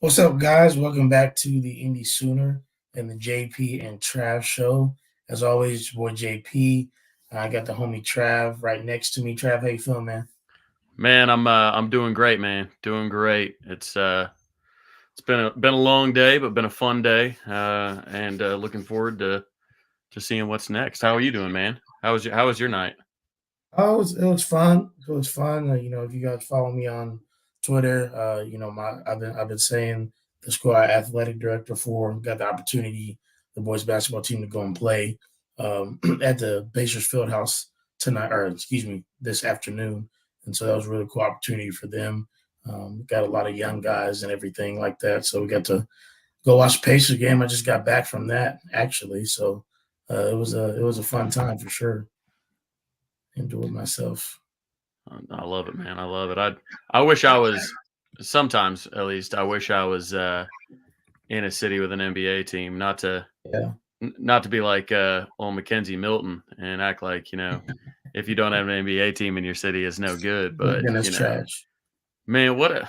What's up, guys? Welcome back to the Indie Sooner and the JP and Trav show. As always, it's your boy JP. I got the homie Trav right next to me. Trav, how you feeling, man? Man, I'm doing great, man. Doing great. It's been a long day, but been a fun day, and looking forward to seeing what's next. How are you doing, man? How was your night? Oh, it was fun. It was fun. If you guys follow me on Twitter, I've been saying the school I athletic director for got the opportunity, the boys basketball team to go and play at the Pacers Fieldhouse tonight, or excuse me, this afternoon. And so that was a really cool opportunity for them. Got a lot of young guys and everything like that. So we got to go watch the Pacers game. I just got back from that actually. So it was a fun time for sure. Enjoyed myself. I love it, man. I love it. I wish I was sometimes at least. I wish I was in a city with an NBA team, Yeah. not to be like old Mackenzie Milton and act like if you don't have an NBA team in your city, it's no good. But Then it's trash. man, what a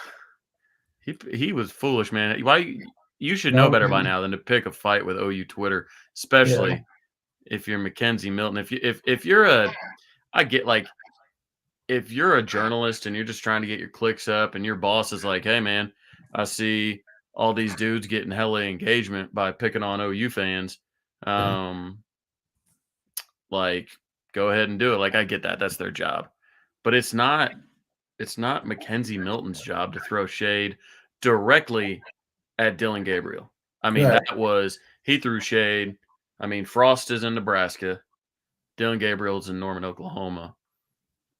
he was foolish, man. Why you should know No, better by now than to pick a fight with OU Twitter, yeah, especially if you're Mackenzie Milton. If you're a I get like if you're a journalist and you're just trying to get your clicks up and your boss is like, "Hey man, I see all these dudes getting hella engagement by picking on OU fans." yeah, Um like go ahead and do it. Like I get that. That's their job. But it's not Mackenzie Milton's job to throw shade directly at Dylan Gabriel. I mean, right. that was he threw shade. I mean, Frost is in Nebraska, Dylan Gabriel's in Norman, Oklahoma,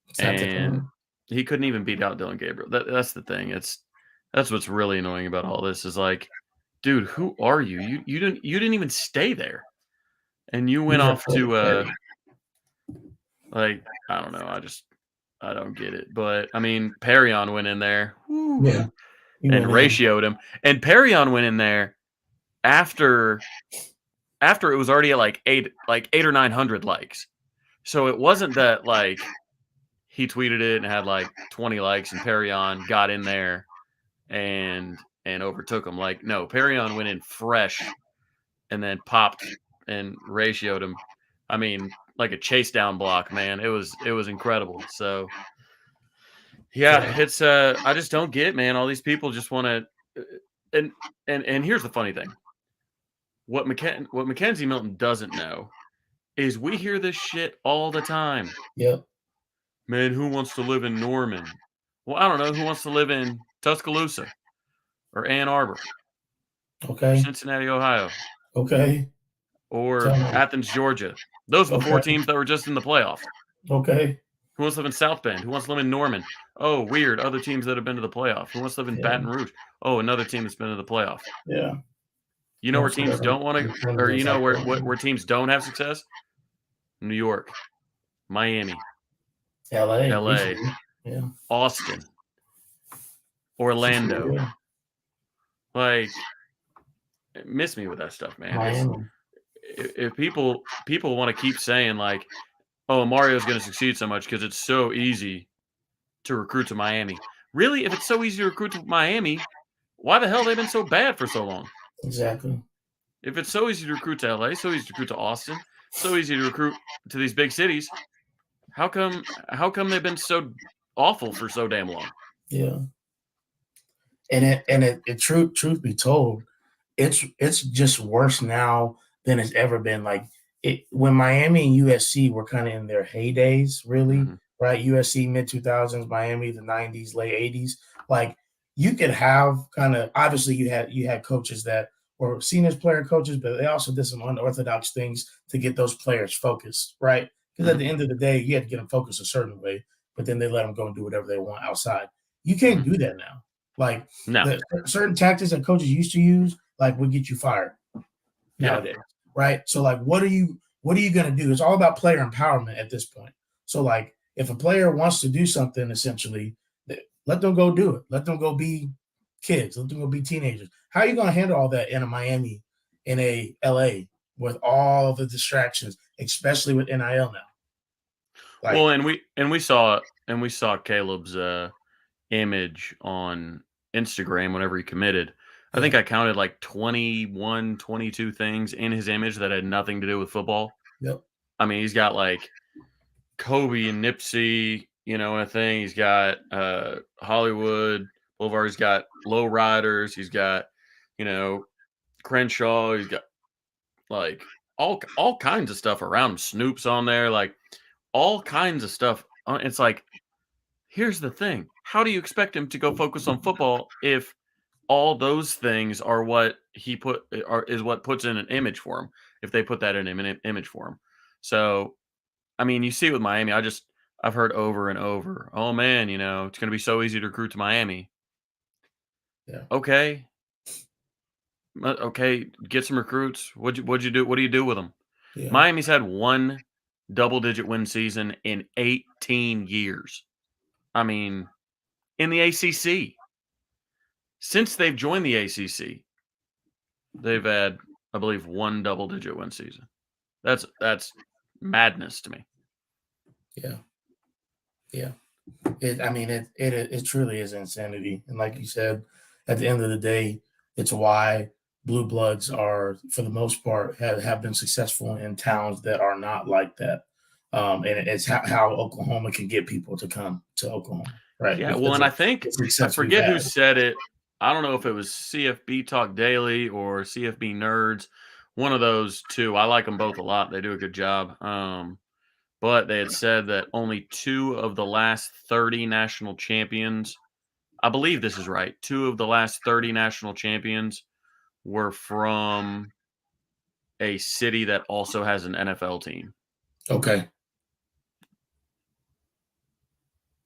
It's not the and same. he couldn't even beat out Dylan Gabriel. That's the thing. That's what's really annoying about all this is like, dude, who are you? You didn't even stay there, and you went These are off for the to play. like I don't know. I don't get it. But I mean, Perion went in there, whew, Yeah, he and went in. ratioed him, and Perion went in there after it was already at like eight or 900 likes. So it wasn't that like he tweeted it and had like 20 likes and Perion got in there and overtook him. Like no, Perion went in fresh and then popped and ratioed him. I mean, like a chase down block, man. It was incredible. So yeah, Yeah, it's I just don't get, man. All these people just want to and and here's the funny thing. What Mackenzie Milton doesn't know is we hear this shit all the time. yep. Man, who wants to live in Norman? Well, I don't know. Who wants to live in Tuscaloosa or Ann Arbor or Okay, Cincinnati, Ohio okay. or Tell me. Athens, Georgia? Those are the four Okay, teams that were just in the playoff. okay. Who wants to live in South Bend? Who wants to live in Norman? Oh, weird. Other teams that have been to the playoff. Who wants to live in Yeah, Baton Rouge? Oh, another team that's been to the playoff. yeah. You know where Most of teams them don't want to, or depends you on know like where teams don't have success? New York, Miami, LA LA, recently. Yeah, Austin, since we Orlando. yeah. Like, miss me with that stuff, man. It's Miami. if people want to keep saying like, "Oh, Mario's going to succeed so much because it's so easy to recruit to Miami." Really, if it's so easy to recruit to Miami, why the hell have they been so bad for so long? Exactly. If it's so easy to recruit to LA, so easy to recruit to Austin, so easy to recruit to these big cities, how come they've been so awful for so damn long? Yeah, and truth be told, it's just worse now than it's ever been. Like it when Miami and USC were kind of in their heydays, really, Hmm. right? USC mid 2000s, Miami the 90s, late 80s. Like you could have kind of obviously you had coaches that were seniors player coaches, but they also did some unorthodox things to get those players focused, right? Because at Hmm. the end of the day, you had to get them focused a certain way, but then they let them go and do whatever they want outside. You can't Hmm. do that now. Like No, the certain tactics that coaches used to use, like would get you fired yeah, nowadays, right? So like, what are you gonna do? It's all about player empowerment at this point. So like, if a player wants to do something, essentially, let them go do it. Let them go be kids. Let them go be teenagers. How are you gonna handle all that in a Miami, in a LA, with all the distractions, especially with NIL now? well, Like, and we saw Caleb's image on Instagram whenever he committed. I think I counted like 21, 22 things in his image that had nothing to do with football. Yep. I mean, he's got like Kobe and Nipsey, in a thing. He's got Hollywood Boulevard. He's got Low Riders. He's got, you know, Crenshaw. He's got like all kinds of stuff around him. Snoop's on there, like all kinds of stuff. It's like, here's the thing: how do you expect him to go focus on football if all those things are what is what puts in an image for him? If they put that in an image for him, so I mean, you see with Miami, I've heard over and over, oh man, it's going to be so easy to recruit to Miami. Yeah. Okay, okay, get some recruits. What'd you do? What do you do with them? Yeah. Miami's had one double-digit win season in 18 years. I mean, in the ACC. Since they've joined the ACC, they've had, I believe, one double-digit win season. That's madness to me. Yeah. Yeah. It truly is insanity. And like you said, at the end of the day, it's why blue bloods are, for the most part, have been successful in towns that are not like that. And it's how Oklahoma can get people to come to Oklahoma, right? Yeah, well, Because and of I think the I success we've forget who had. said it. I don't know if it was CFB Talk Daily or CFB Nerds. One of those two. I like them both a lot. They do a good job. But they had said that only 2 of the last 30 national champions, I believe this is right, 2 of the last 30 national champions were from a city that also has an NFL team. Okay.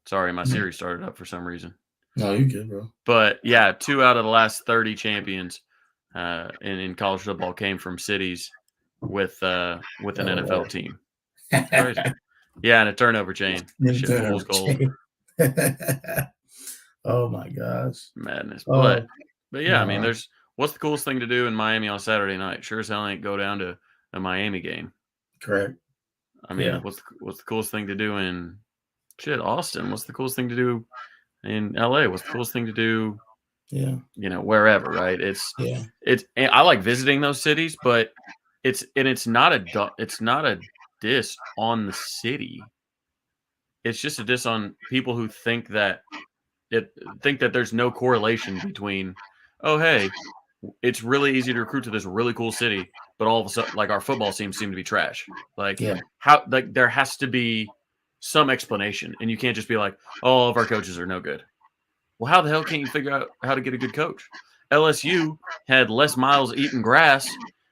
Sorry, my Siri started up for some reason. No, you're good, bro. But yeah, 2 out of the last 30 champions in college football came from cities with an NFL team. It's crazy. Yeah, and a turnover chain. Shit, fool's gold. Oh my gosh. Madness. Oh, But yeah, I mean, what's the coolest thing to do in Miami on Saturday night? Sure as hell ain't go down to a Miami game. correct. I mean, Yeah. what's the coolest thing to do in Austin? What's the coolest thing to do in LA? What's the coolest thing to do? Yeah. Wherever, right? I like visiting those cities, but it's not a diss on the city. It's just a diss on people who think that there's no correlation between, oh hey, it's really easy to recruit to this really cool city, but all of a sudden, like, our football teams seem to be trash. Like, Yeah. how, like, there has to be some explanation, and you can't just be like, oh, all of our coaches are no good. Well, how the hell can't you figure out how to get a good coach? LSU had Les Miles eating grass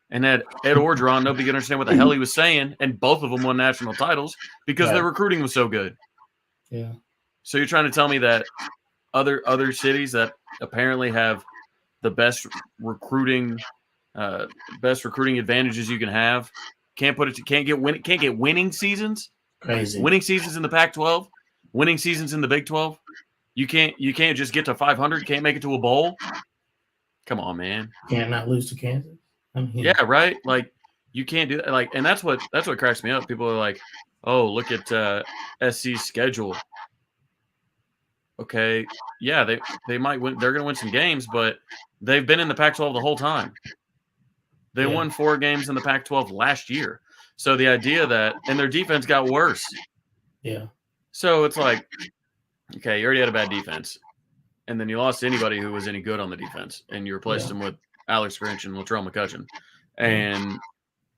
and had Ed Orgeron. Nobody could understand what the hell he was saying, and both of them won national titles because their recruiting was so good. Yeah. So you're trying to tell me that other cities that apparently have the best recruiting advantages you can have can't get winning seasons? Crazy. Winning seasons in the Pac-12, winning seasons in the Big 12. You can't just get to 500. Can't make it to a bowl. Come on, man. Can't not lose to Kansas. Yeah, right. Like, you can't do that. Like, and that's what cracks me up. People are like, "Oh, look at SC's schedule." Okay, yeah, they might win. They're going to win some games, but they've been in the Pac-12 the whole time. They won 4 games in the Pac-12 last year. So the idea that, and their defense got worse. Yeah. So it's like, okay, you already had a bad defense, and then you lost anybody who was any good on the defense, and you replaced them with Alex Grinch and Latrell McCutcheon, and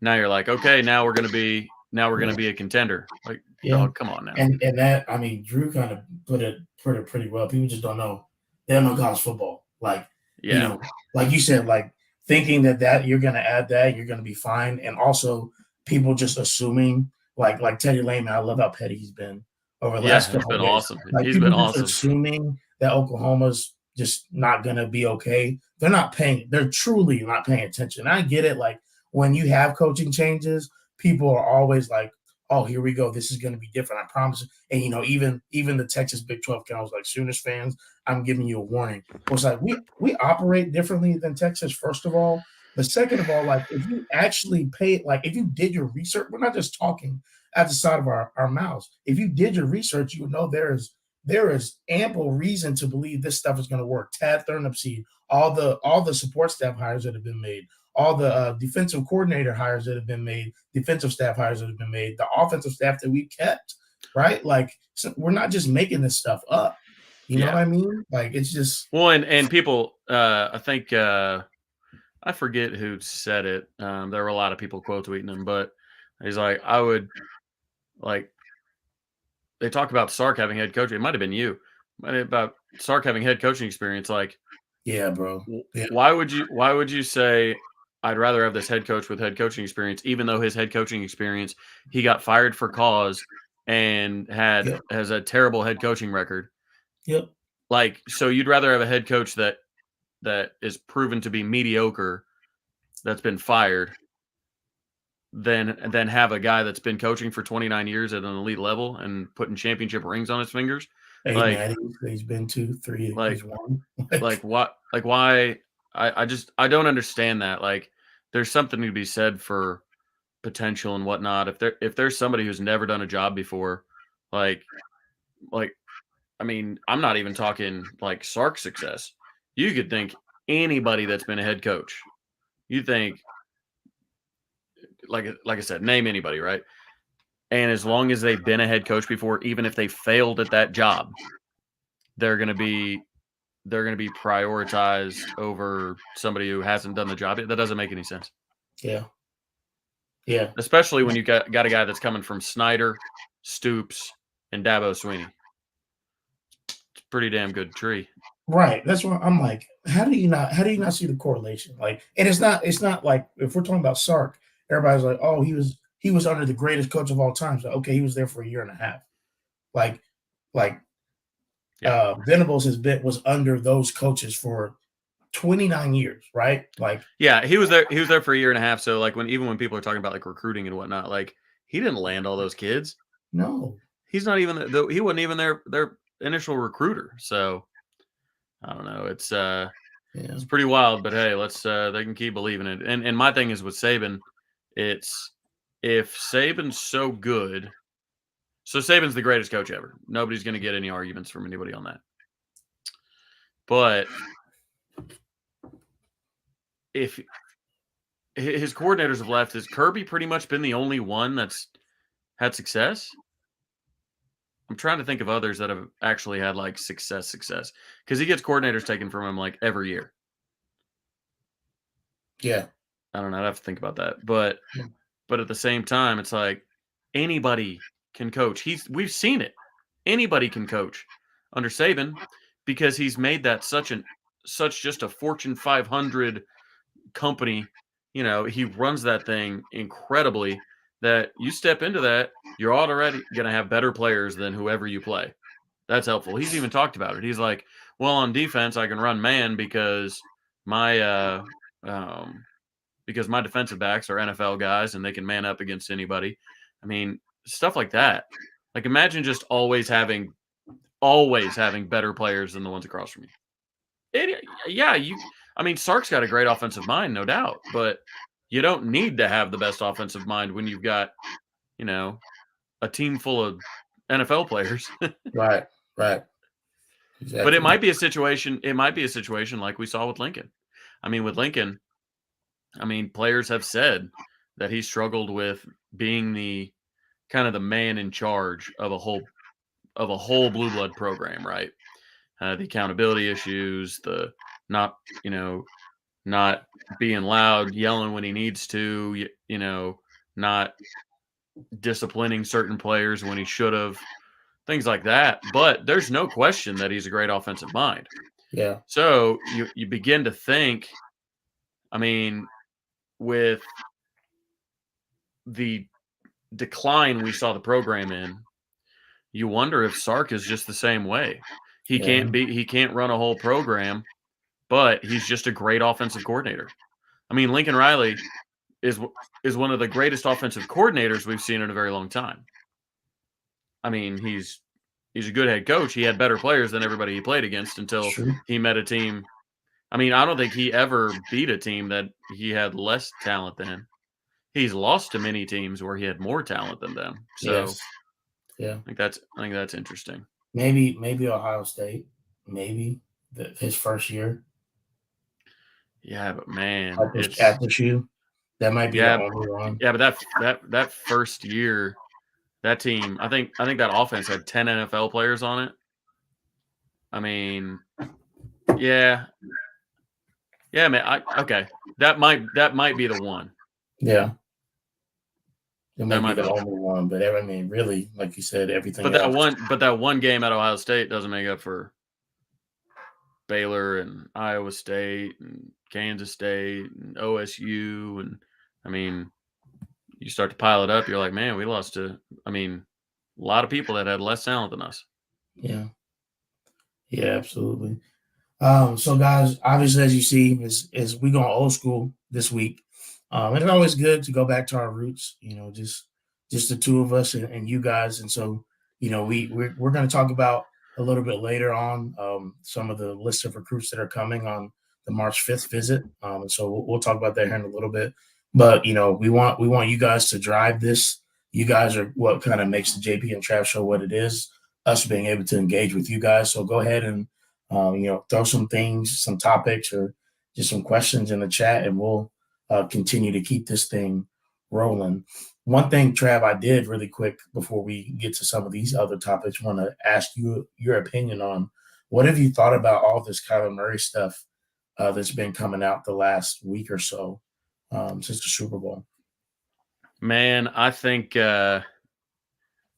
now you're like, okay, now we're gonna be a contender. Like, dog, come on now. And that, I mean, Drew kind of put it pretty well. People just don't know. They don't know college football. Like, like you said, like, thinking that you're gonna add that, you're gonna be fine, and also people just assuming, like Teddy Lehman. I love how petty he's been over the last couple of days. Awesome. Like, He's people been just awesome. assuming that Oklahoma's just not gonna be okay. They're not paying. They're truly not paying attention. I get it. Like, when you have coaching changes, people are always like, "Oh, here we go. This is going to be different. I promise." And even the Texas Big 12 I was like, Sooners fans, I'm giving you a warning. It's like we operate differently than Texas, first of all. But second of all, like, if you actually if you did your research, we're not just talking at the side of our mouths. If you did your research, you would know there is ample reason to believe this stuff is going to work. Tad Thurnipseed, all the support staff hires that have been made, all the defensive coordinator hires that have been made, defensive staff hires that have been made, the offensive staff that we kept, right? Like so we're not just making this stuff up. You know what I mean? Like it's just well, and people, I think I forget who said it. There were a lot of people quote tweeting him, but he's like, I would like they talk about Sark having head coaching. It might have been you, about Sark having head coaching experience. Like, yeah, bro. Yeah, why would you say I'd rather have this head coach with head coaching experience, even though his head coaching experience he got fired for cause and yep, has a terrible head coaching record. yep. Like, so you'd rather have a head coach that is proven to be mediocre, that's been fired, than have a guy that's been coaching for 29 years at an elite level and putting championship rings on his fingers. Hey Like, man, he's been 2, 3, like, he's won. what, like, why? I don't understand that. Like, there's something to be said for potential and whatnot. If there's somebody who's never done a job before, like, like, I mean, I'm not even talking like Sark success. You could think anybody that's been a head coach. You think, like I said, name anybody, right? And as long as they've been a head coach before, even if they failed at that job, they're going to be prioritized over somebody who hasn't done the job yet. That doesn't make any sense. Yeah, yeah. Especially when you got a guy that's coming from Snyder, Stoops, and Dabo Sweeney. It's a pretty damn good tree. Right. That's why I'm like, how do you not see the correlation? Like, and it's not like if we're talking about Sark, everybody's like, oh, he was under the greatest coach of all time. So okay, he was there for a year and a half. Like like Yeah. Venables was under those coaches for 29 years, right? Like Yeah, he was there. He was there for a year and a half. So like even when people are talking about like recruiting and whatnot, like he didn't land all those kids. no. He's not even he wasn't even their initial recruiter. So I don't know. Yeah. It's pretty wild, but hey, let's they can keep believing it. And my thing is with Saban, it's if Saban's so good, so Saban's the greatest coach ever. Nobody's going to get any arguments from anybody on that. But if his coordinators have left, has Kirby pretty much been the only one that's had success? I'm trying to think of others that have actually had like success because he gets coordinators taken from him like every year. Yeah. I don't know. I'd have to think about that. But at the same time, it's like anybody can coach. We've seen it. Anybody can coach under Saban because he's made that such just a Fortune 500 company. You know, he runs that thing incredibly that you step into that, you're already going to have better players than whoever you play. That's helpful. He's even talked about it. He's like, well, on defense, I can run man my because my defensive backs are NFL guys and they can man up against anybody. I mean, stuff like that. Like imagine just always having better players than the ones across from you. Yeah, I mean, Sark's got a great offensive mind, no doubt, but you don't need to have the best offensive mind when you've got, you know, a team full of NFL players. Right. Right. But it Exactly. might be a situation. It might be a situation like we saw with Lincoln. I mean, with Lincoln, I mean, players have said that he struggled with being the kind of the man in charge of a whole blue blood program, right? The accountability issues, the not, not being loud, yelling when he needs to, not disciplining certain players when he should have, things like that. But there's no question that he's a great offensive mind. Yeah. So you begin to think, I mean, with the decline we saw the program in, you wonder if Sark is just the same way. Yeah. He can't run a whole program, but he's just a great offensive coordinator. I mean, Lincoln Riley is one of the greatest offensive coordinators we've seen in a very long time. I mean, he's a good head coach. He had better players than everybody he played against It's until true. he met a team. I mean, I don't think he ever beat a team that he had less talent than. He's lost to many teams where he had more talent than them. So Yes. Yeah. I think that's interesting. Maybe Ohio State. Maybe his first year. Yeah, but man, at the shoe. That might be the yeah, only one. yeah, but that first year, that team, I think that offense had 10 NFL players on it. I mean, yeah, yeah, man. Okay, that might be the one. Yeah, it That might be might be the the one. only one. But I mean, really, like you said, everything But that else. one, but that one game at Ohio State doesn't make up for Baylor and Iowa State and Kansas State and OSU, and I mean, you start to pile it up. You're like, man, we lost to. I mean, a lot of people that had less talent than us. Yeah, yeah, absolutely. So guys, obviously, as you see, is we going old school this week. It's always good to go back to our roots. Just the two of us and you guys. And so, we're going to talk about a little bit later on some of the list of recruits that are coming on the March 5th visit. And so we'll talk about that here in a little bit. But we want you guys to drive this. You guys are what kind of makes the JP and Trav show what it is. Us being able to engage with you guys. So go ahead and throw some things, some topics, or just some questions in the chat, and we'll continue to keep this thing rolling. One thing, Trav, I did really quick before we get to some of these other topics, want to ask you your opinion on what have you thought about all this Kyler Murray stuff that's been coming out the last week or so since the Super Bowl? Man, I think, and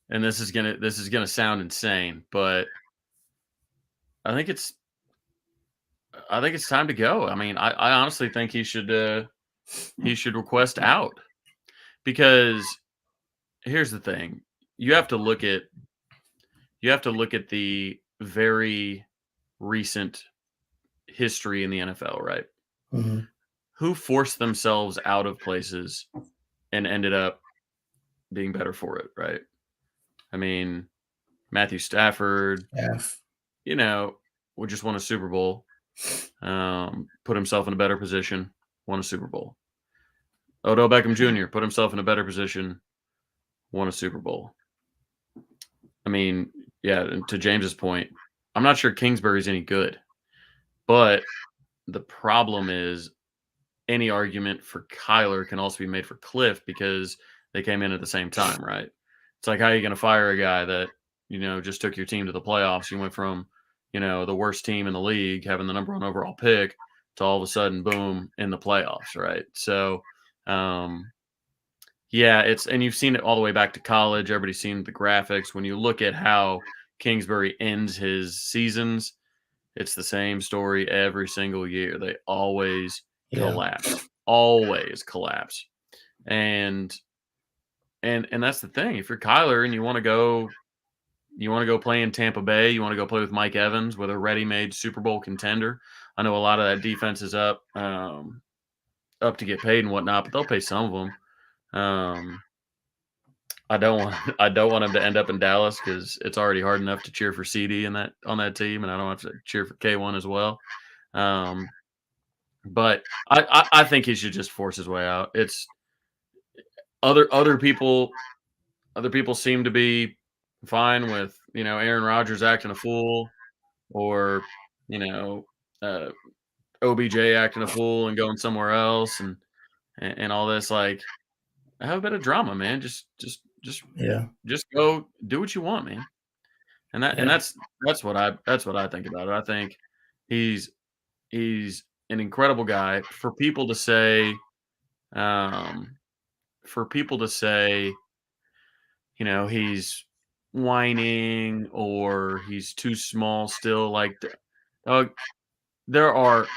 this is gonna sound insane, but I think it's I think it's time to go. I mean, I honestly think he should request out because here's the thing: you have to look at the very recent history in the NFL, right? Mm-hmm. Who forced themselves out of places and ended up being better for it, right? I mean, Matthew Stafford, F. you know, would just won a Super Bowl, put himself in a better position, won a Super Bowl. Odell Beckham Jr. put himself in a better position, won a Super Bowl. I mean, yeah, and to James's point, I'm not sure Kingsbury's any good, but the problem is any argument for Kyler can also be made for Cliff because they came in at the same time, right? It's like how are you going to fire a guy that just took your team to the playoffs? You went from the worst team in the league, having the number one overall pick, to all of a sudden, boom, in the playoffs, right? So, yeah, and you've seen it all the way back to college. Everybody's seen the graphics. When you look at how Kingsbury ends his seasons, it's the same story every single year. They Yeah. always collapse. And that's the thing. If you're Kyler and you want to go play in Tampa Bay, you want to go play with Mike Evans with a ready-made Super Bowl contender. I know a lot of that defense is up to get paid and whatnot, but they'll pay some of them. I don't want him to end up in Dallas because it's already hard enough to cheer for CD on that team, and I don't have to cheer for K1 as well. But I think he should just force his way out. It's other people seem to be fine with Aaron Rodgers acting a fool or you know uh, OBJ acting a fool and going somewhere else and all this. Like, have a bit of drama, man. Yeah. Just go do what you want, man. And that and Yeah. that's what I think about it. I think he's he's an incredible guy. Um, for people to say, he's whining or he's too small still. Like, uh, there are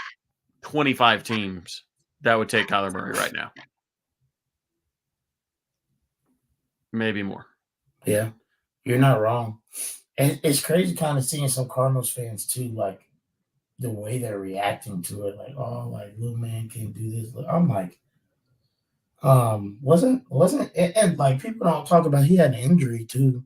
25 teams that would take Kyler Murray right now, maybe more. Yeah. You're not wrong. And it's crazy kind of seeing some Cardinals fans too, like the way they're reacting to it, like, oh, like little man can't do this. I'm like, wasn't and like people don't talk about he had an injury too,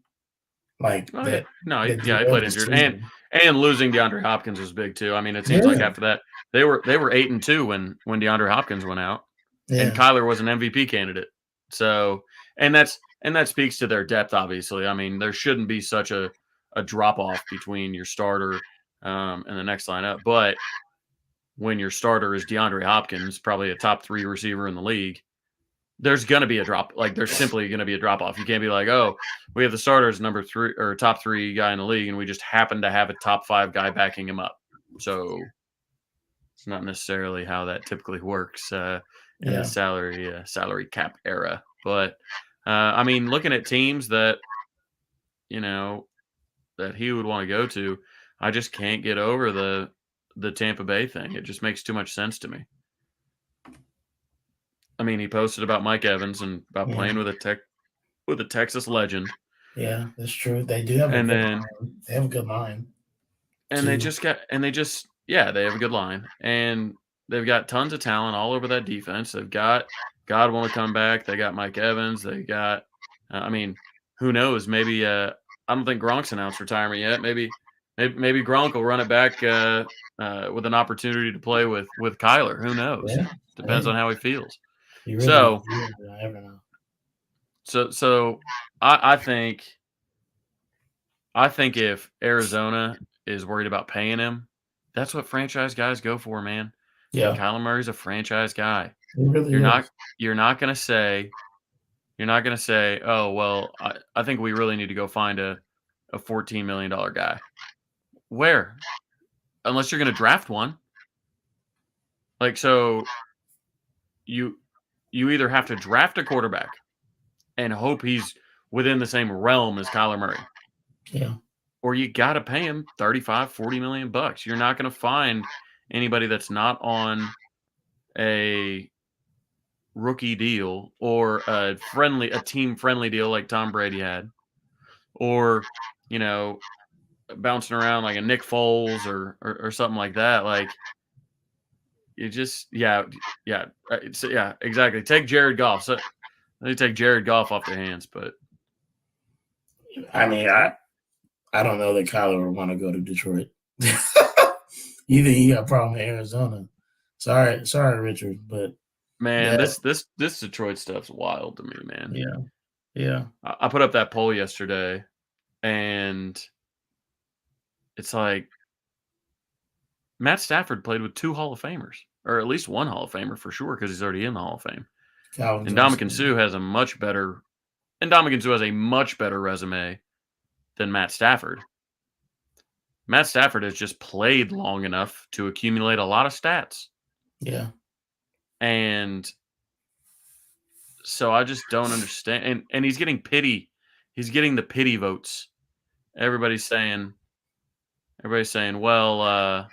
like Oh yeah, that no, that yeah, he derailed played the injured, and season. losing DeAndre Hopkins was big too. I mean, it seems like Yeah, after that they were 8-2 when DeAndre Hopkins went out, and yeah, Kyler was an MVP candidate. So, and that speaks to their depth. Obviously, I mean, there shouldn't be such a drop off between your starter and the next lineup. But when your starter is DeAndre Hopkins, probably a top 3 receiver in the league, there's going to be a drop. Like, there's simply going to be a drop off. You can't be like, oh, we have the starter as number 3 or top 3 guy in the league, and we just happen to have a top 5 guy backing him up. So it's not necessarily how that typically works in the salary cap era. But I mean, looking at teams that that he would want to go to, I just can't get over the Tampa Bay thing. It just makes too much sense to me. I mean, he posted about Mike Evans and about playing with a Texas legend. Yeah, that's true. They do have a good line. They have a good line. And they have a good line. And they've got tons of talent all over that defense. They've got Godwin to come back. They got Mike Evans. They got I mean, who knows? Maybe I don't think Gronk's announced retirement yet. Maybe Gronk will run it back with an opportunity to play with Kyler. Who knows? Yeah. Depends on how he feels. You never know. So I think if Arizona is worried about paying him, that's what franchise guys go for, man. Yeah. And Kyler Murray's a franchise guy. He really You're not gonna say, oh well, I think we really need to go find a $14 million guy. Where? Unless you're gonna draft one. Like, so you either have to draft a quarterback and hope he's within the same realm as Kyler Murray. Yeah. Or you got to pay him 35, 40 million bucks. You're not going to find anybody that's not on a rookie deal or a team friendly deal like Tom Brady had, or, bouncing around like a Nick Foles or something like that. Like, you just, exactly. Take Jared Goff. So let me take Jared Goff off their hands, but I mean, I don't know that Kyler would want to go to Detroit. You think he got a problem in Arizona? Sorry, Richard, but man, this Detroit stuff's wild to me, man. Yeah. I put up that poll yesterday, and it's like Matt Stafford played with 2 Hall of Famers, or at least 1 Hall of Famer for sure, because he's already in the Hall of Fame. And Ndamukong Suh has a much better resume than Matt Stafford. Matt Stafford has just played long enough to accumulate a lot of stats. Yeah. And so I just don't understand. And he's getting pity. He's getting the pity votes. Everybody's saying, well,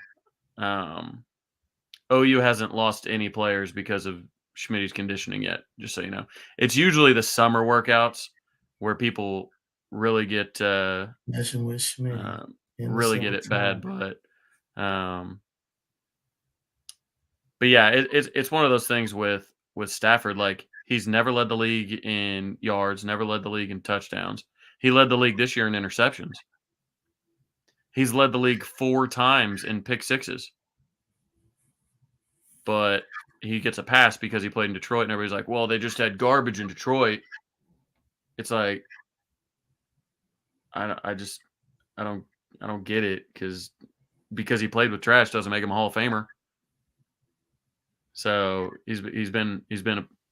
OU hasn't lost any players because of Schmitty's conditioning yet, just so you know. It's usually the summer workouts where people really get messing with Schmitty. Really get it bad, but yeah, it's one of those things with Stafford. Like, he's never led the league in yards, never led the league in touchdowns. He led the league this year in interceptions. He's led the league 4 times in pick sixes. But he gets a pass because he played in Detroit, and everybody's like, well, they just had garbage in Detroit. It's like, I don't get it, because he played with trash doesn't make him a Hall of Famer. So he's been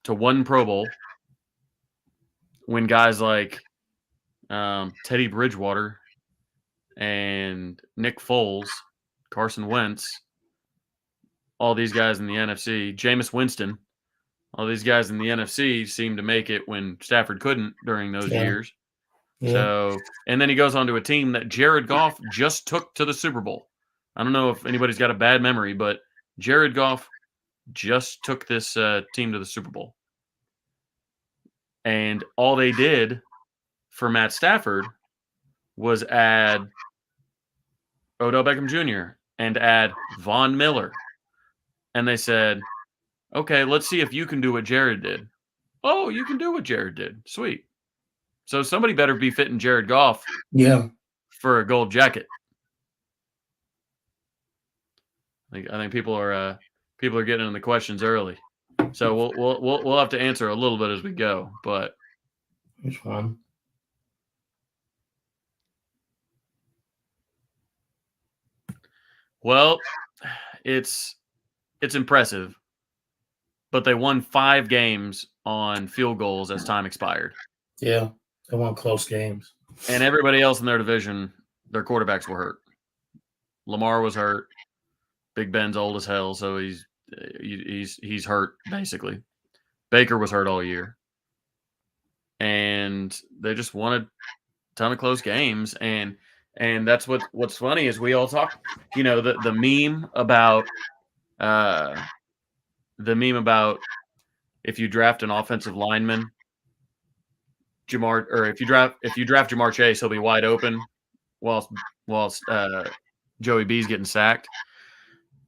to 1 Pro Bowl when guys like Teddy Bridgewater and Nick Foles, Carson Wentz, all these guys in the NFC, Jameis Winston, all these guys in the NFC seemed to make it when Stafford couldn't during those years. Yeah. So, and then he goes on to a team that Jared Goff just took to the Super Bowl. I don't know if anybody's got a bad memory, but Jared Goff just took this team to the Super Bowl. And all they did for Matt Stafford was add Odell Beckham Jr. and add Von Miller. And they said, okay, let's see if you can do what Jared did. Oh, you can do what Jared did. Sweet. So somebody better be fitting Jared Goff for a gold jacket. I think people are getting in the questions early. So we'll have to answer a little bit as we go, but which one? Well, it's it's impressive, but they won 5 games on field goals as time expired. Yeah, they won close games. And everybody else in their division, their quarterbacks were hurt. Lamar was hurt. Big Ben's old as hell, so he's hurt basically. Baker was hurt all year, and they just won a ton of close games. And that's what's funny is we all talk, the meme about if you draft an offensive lineman, if you draft Jamar Chase, he'll be wide open whilst Joey B's getting sacked.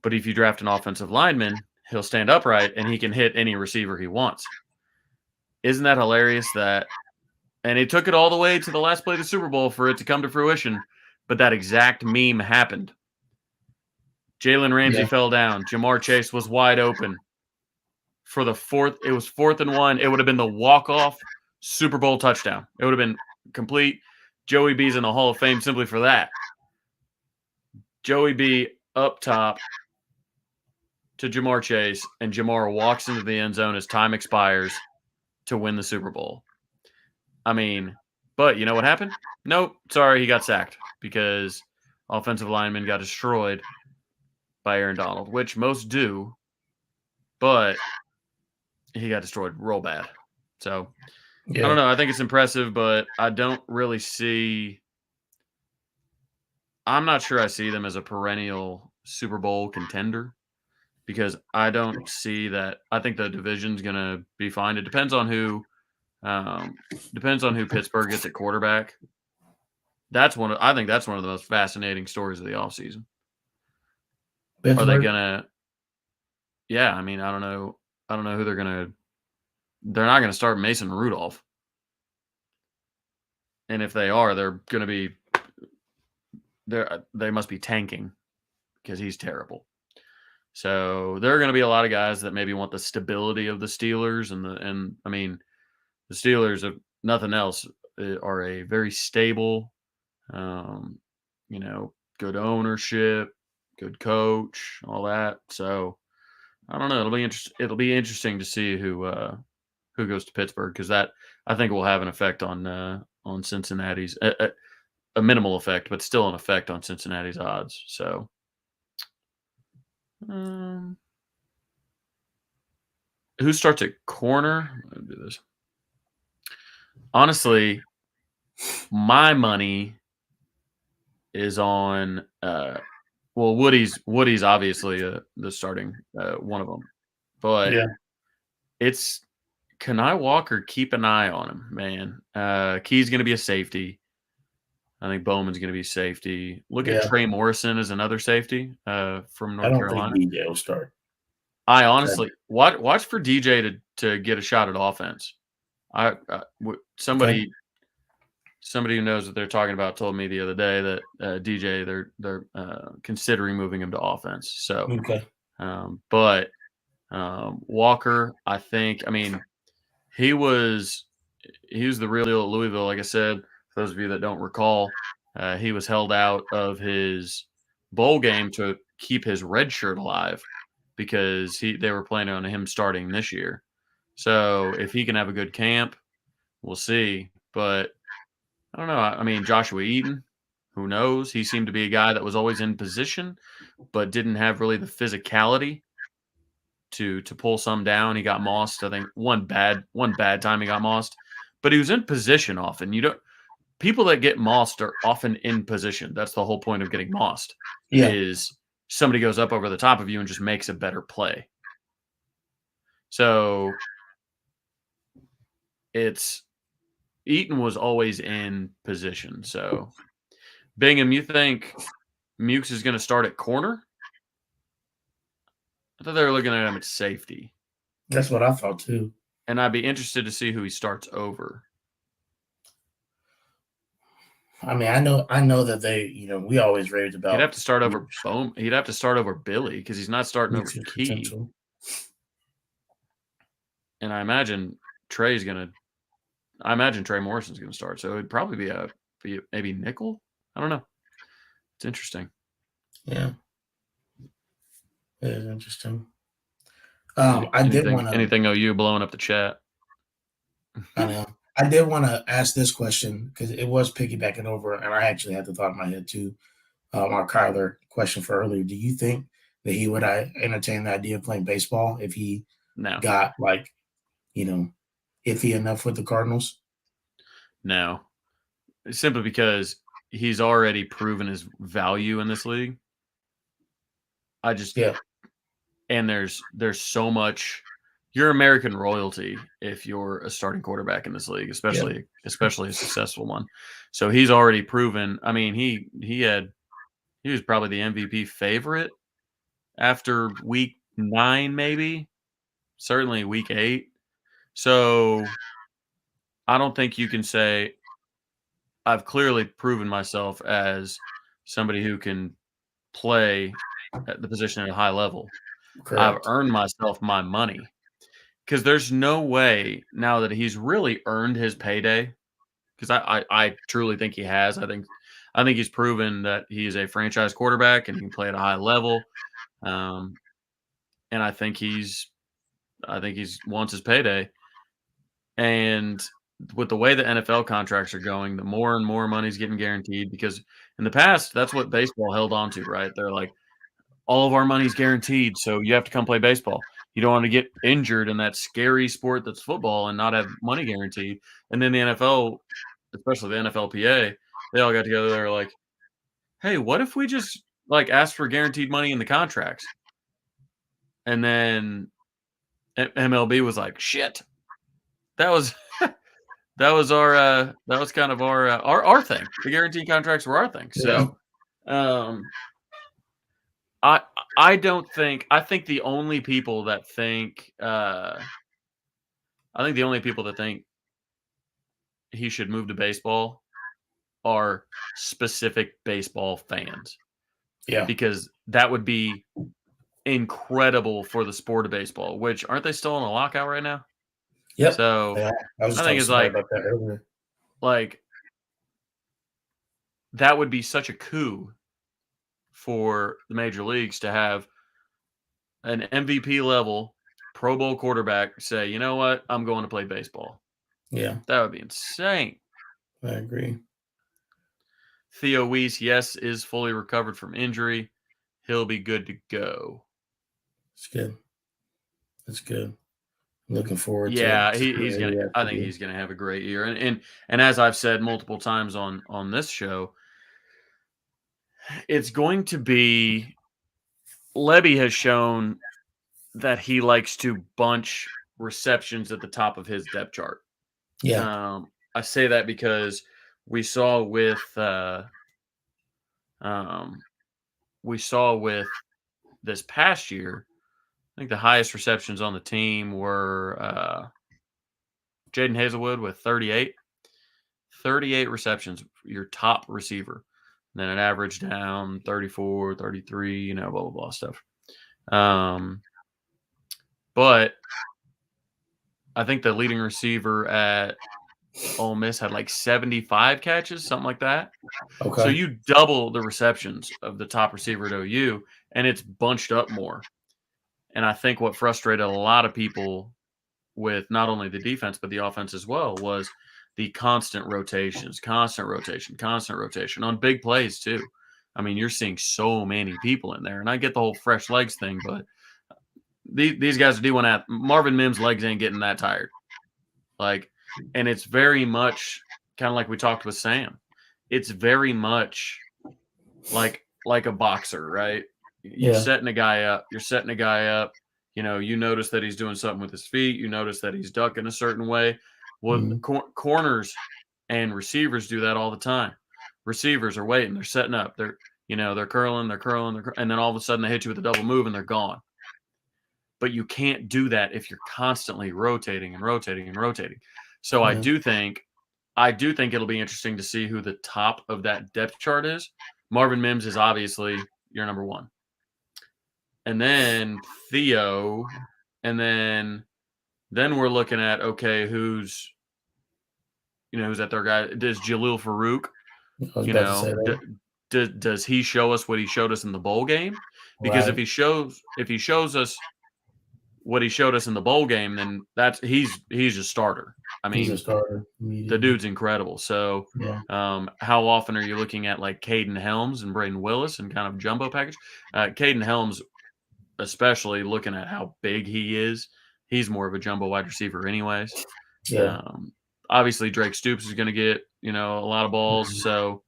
But if you draft an offensive lineman, he'll stand upright and he can hit any receiver he wants. Isn't that hilarious? And it took it all the way to the last play of the Super Bowl for it to come to fruition, but that exact meme happened. Jalen Ramsey fell down. Jamar Chase was wide open for the fourth. It was 4th and 1. It would have been the walk-off Super Bowl touchdown. It would have been complete. Joey B's in the Hall of Fame simply for that. Joey B up top to Jamar Chase, and Jamar walks into the end zone as time expires to win the Super Bowl. I mean, but you know what happened? Nope. Sorry, he got sacked because offensive lineman got destroyed by Aaron Donald, which most do, but he got destroyed real bad. So I don't know. I think it's impressive, but I don't really see. I'm not sure I see them as a perennial Super Bowl contender because I don't see that. I think the division's going to be fine. It depends on who Pittsburgh gets at quarterback. I think that's one of the most fascinating stories of the offseason. Are they gonna? Yeah, I mean, I don't know who they're gonna. They're not gonna start Mason Rudolph, and if they are, they're gonna be. They must be tanking because he's terrible. So there are going to be a lot of guys that maybe want the stability of the Steelers, and I mean, the Steelers, if nothing else, are a very stable, good ownership, good coach, all that. So I don't know. It'll be interesting to see who goes to Pittsburgh because that I think will have an effect on Cincinnati's a minimal effect, but still an effect on Cincinnati's odds. So. Who starts at corner? Let me do this. Honestly, my money is on. Woody's obviously the starting one of them, but it's Kanai Walker. Keep an eye on him, man. Key's going to be a safety. I think Bowman's going to be safety. Look at Trey Morrison as another safety from North Carolina. I don't think DJ will start. I honestly watch for DJ to get a shot at offense. Somebody who knows what they're talking about told me the other day that DJ they're considering moving him to offense. So, but Walker, I think. I mean, he was the real deal at Louisville. Like I said, for those of you that don't recall, he was held out of his bowl game to keep his red shirt alive because they were planning on him starting this year. So if he can have a good camp, we'll see. But I don't know. I mean, Joshua Eaton, who knows? He seemed to be a guy that was always in position, but didn't have really the physicality to pull some down. He got mossed. I think one bad time he got mossed, but he was in position often. People that get mossed are often in position. That's the whole point of getting mossed. Is somebody goes up over the top of you and just makes a better play. So Eaton was always in position. So Bingham, you think Mukes is going to start at corner? I thought they were looking at him at safety. That's what I thought too. And I'd be interested to see who he starts over. I mean, I know that they, we always raved about. He'd have to start over Bowman. He'd have to start over Billy because he's not starting over Key. Potential. And I imagine Trey Morrison's going to start. So it'd probably be maybe nickel. I don't know. It's interesting. Yeah. It is interesting. I did Anything want to. anything OU blowing up the chat? I know. I did want to ask this question because it was piggybacking over, and I actually had the thought in my head too. Our Kyler question for earlier. Do you think that he would entertain the idea of playing baseball if he No, got like iffy enough with the Cardinals? no. Simply because he's already proven his value in this league. I just Yeah, and there's so much. You're American royalty if you're a starting quarterback in this league, yeah, especially a successful one. So he's already proven. I mean, he was probably the MVP favorite after week 9, maybe certainly week 8. So I don't think you can say I've clearly proven myself as somebody who can play at the position at a high level. I've correct. earned myself my money because there's no way now that he's really earned his payday. Because I truly think he has. I think he's proven that he is a franchise quarterback and he can play at a high level. Um, and I think he's wants his payday. And with the way the NFL contracts are going, the more and more money's getting guaranteed because in the past, that's what baseball held on to, right? They're like, all of our money's guaranteed, so you have to come play baseball. You don't want to get injured in that scary sport that's football and not have money guaranteed. And then the NFL, especially the NFLPA, they all got together. They're like, "Hey, what if we just like ask for guaranteed money in the contracts?" And then MLB was like, "Shit, that was that was kind of our thing. The guaranteed contracts were our thing." Yeah, So, um, I I don't think I think the only people that think I think the only people that think he should move to baseball are specific baseball fans yeah, because that would be incredible for the sport of baseball, which aren't they still in a lockout right now? yep. So Yeah, I was I just talking think to it's somebody about that earlier. like that would be such a coup for the major leagues to have an MVP level Pro Bowl quarterback say, you know what, I'm going to play baseball. Yeah, That would be insane. I agree. Theo Weiss, yes, is fully recovered from injury. He'll be good to go. It's good. It's good. Looking forward Yeah, to seeing he's what gonna. he has I to think do. he's gonna have a great year. And as I've said multiple times on this show, it's going to be. Levy has shown that he likes to bunch receptions at the top of his depth chart. Yeah. I say that because we saw with um, we saw with this past year. I think the highest receptions on the team were Jaden Hazelwood with 38. 38 receptions, your top receiver. And then it averaged down 34, 33, blah, blah, blah stuff. Um, but I think the leading receiver at Ole Miss had like 75 catches, something like that. So Okay. you double the receptions of the top receiver at OU, and it's bunched up more. And I think what frustrated a lot of people with not only the defense but the offense as well was the constant rotations, constant rotation on big plays too. I mean, you're seeing so many people in there, and I get the whole fresh legs thing, but these guys are D1 Marvin Mims' legs ain't getting that tired. Like, and it's very much kind of like we talked with Sam. It's very much like a boxer, right? You're Yeah. setting a guy up. You're setting a guy up. You notice that he's doing something with his feet. You notice that he's ducking a certain way. Well, Mhm. corners and receivers do that all the time. Receivers are waiting. They're setting up. They're curling. And then all of a sudden they hit you with a double move and they're gone. But you can't do that if you're constantly rotating and rotating and rotating. So Yeah. I do think it'll be interesting to see who the top of that depth chart is. Marvin Mims is obviously your number one. And then Theo, and then we're looking at okay, who's that third guy? Does Jalil Farouk, I was you about to say know, that. does he show us what he showed us in the bowl game? Because Right. if he shows us what he showed us in the bowl game, then he's a starter. I He's a mean, starter the immediately. dude's incredible. So, Yeah. how often are you looking at like Caden Helms and Braden Willis and kind of jumbo package? Caden Helms, especially looking at how big he is, he's more of a jumbo wide receiver, anyways. Yeah. Um, Obviously, Drake Stoops is going to get a lot of balls. Mhm. So,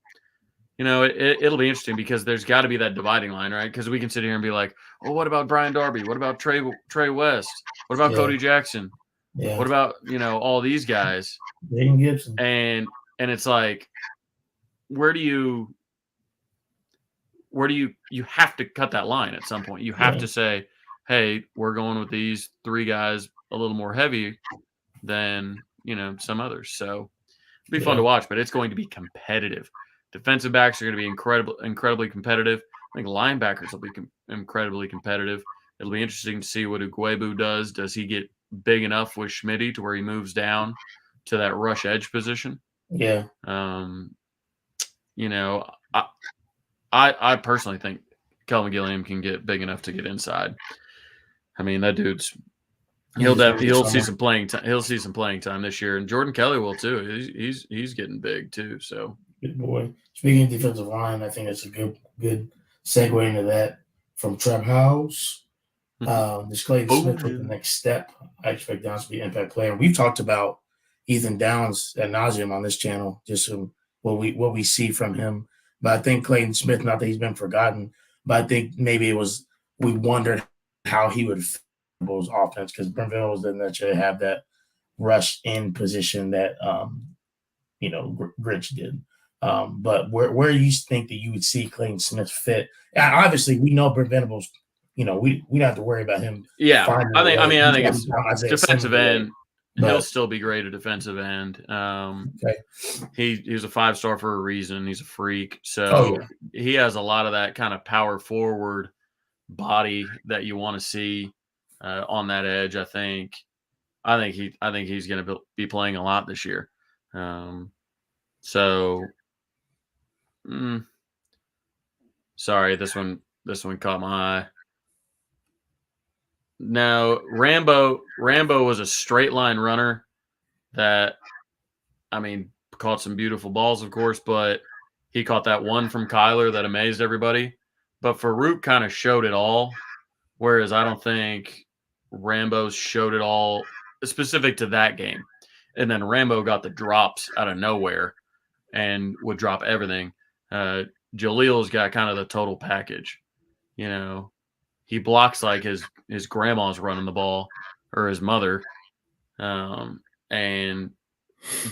it'll be interesting because there's got to be that dividing line, right? Because we can sit here and be like, "Oh, what about Brian Darby? What about Trey West? What about Yeah. Cody Jackson? Yeah. What about all these guys?" Jaden Gibson. And it's like, where do you you have to cut that line at some point. You have Yeah. to say, "Hey, we're going with these three guys a little more heavy than some others." So be fun to Yeah. watch, but it's going to be competitive. Defensive backs are going to be incredibly competitive. I think linebackers will be incredibly competitive. It'll be interesting to see what Ugwebu does. Does he get big enough with Schmitty to where he moves down to that rush edge position? Yeah. Um, you know, I personally think Kelvin Gilliam can get big enough to get inside. I mean, that dude's He's just gonna get he'll see somewhere. some playing time. He'll see some playing time this year, and Jordan Kelly will too. He's getting big too. So Good boy. Speaking of defensive line, I think it's a good segue into that from Trav House. Does Clayton Smith take the booming. next step? I expect Downs to be an impact player. We've talked about Ethan Downs ad nauseum on this channel, just what we see from him. But I think Clayton Smith, not that he's been forgotten, but I think maybe it was we wondered how he would fit Bengals offense because Brent Venables didn't necessarily have that rush in position that Grinch did. But where you think that you would see Clayton Smith fit? And obviously, we know Brent Venables. We don't have to worry about him Yeah, finding a way. I He's think got it's Isaiah defensive Simmons away. end. He'll But still be great at defensive end. okay. He was a 5-star for a reason. He's a freak. Oh So yeah. he has a lot of that kind of power forward body that you want to see on that edge. I think he's going to be playing a lot this year. So, sorry, this one caught my eye. No, Rambo was a straight line runner that, I mean, caught some beautiful balls, of course, but he caught that one from Kyler that amazed everybody. But Farouk kind of showed it all, whereas I don't think Rambo showed it all specific to that game. And then Rambo got the drops out of nowhere and would drop everything. Jaleel's got kind of the total package. He blocks like his grandma's running the ball or his mother, and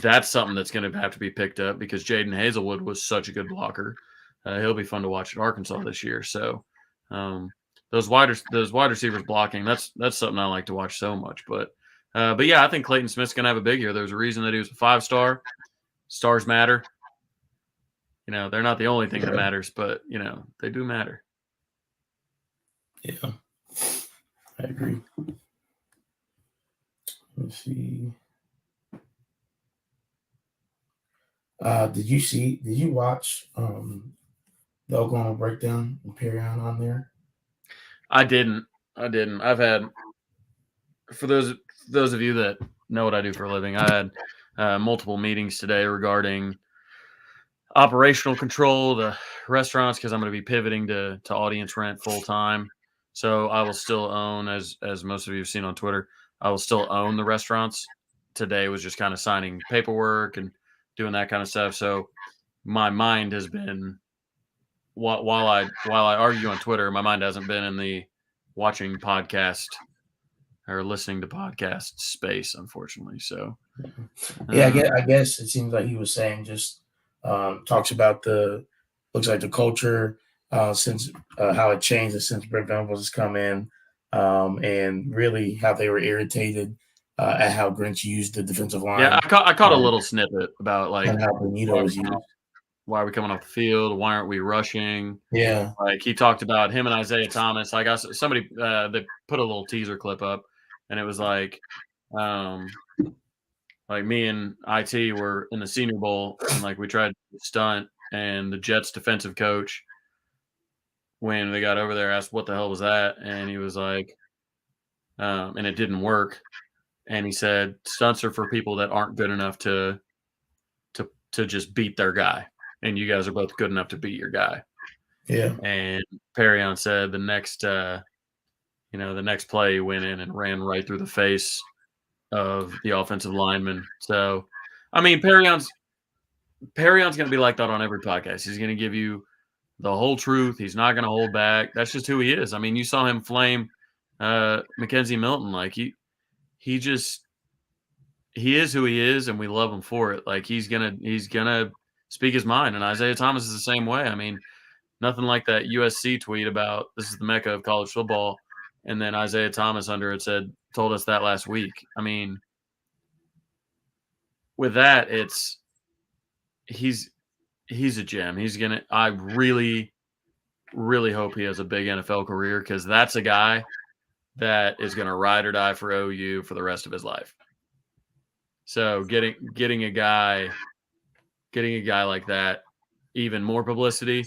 that's something that's going to have to be picked up because Jaden Hazelwood was such a good blocker. He'll be fun to watch at Arkansas this year. So those wide receivers blocking, that's something I like to watch so much. But yeah, I think Clayton Smith's going to have a big year. There's a reason that he was a 5-star. Stars matter. They're not the only thing that matters, but they do matter. Yeah, I agree. Let's see. Did you watch the Oklahoma breakdown and Perion on there? I didn't. I've had, for those of you that know what I do for a living, I had multiple meetings today regarding operational control, the restaurants, because I'm going to be pivoting to audience rent full time. So I will still own, as most of you have seen on Twitter, I will still own the restaurants. Today was just kind of signing paperwork and doing that kind of stuff. So my mind has been, while I argue on Twitter, my mind hasn't been in the watching podcast or listening to podcast space, unfortunately. So Yeah, I guess it seems like he was saying just talks about looks like the culture since how it changed since Brent Venables has come in, and really how they were irritated at how Grinch used the defensive yeah, line I caught a little snippet about like and how Benito was used. why are we coming off the field? Why aren't we rushing? Yeah, Like he talked about him and Isaiah Thomas. I got somebody that put a little teaser clip up, and it was like me and IT were in the Senior Bowl, and like we tried to stunt, and the Jets defensive coach, when they got over there, asked what the hell was that, and he was like, and it didn't work. And he said stunts are for people that aren't good enough to just beat their guy, and you guys are both good enough to beat your guy. Yeah. And Perrion said the next play he went in and ran right through the face of the offensive lineman. So, I mean, Perrion's going to be like that on every podcast. He's going to give you the whole truth. He's not going to hold back. That's just who he is. I mean, you saw him flame Mackenzie Milton. Like he is who he is, and we love him for it. Like he's gonna speak his mind. And Isaiah Thomas is the same way. I mean, nothing like that USC tweet about this is the mecca of college football, and then Isaiah Thomas under it told us that last week. I mean, with that, he's a gem. I really, really hope he has a big NFL career, because that's a guy that is going to ride or die for OU for the rest of his life. So getting a guy like that, even more publicity,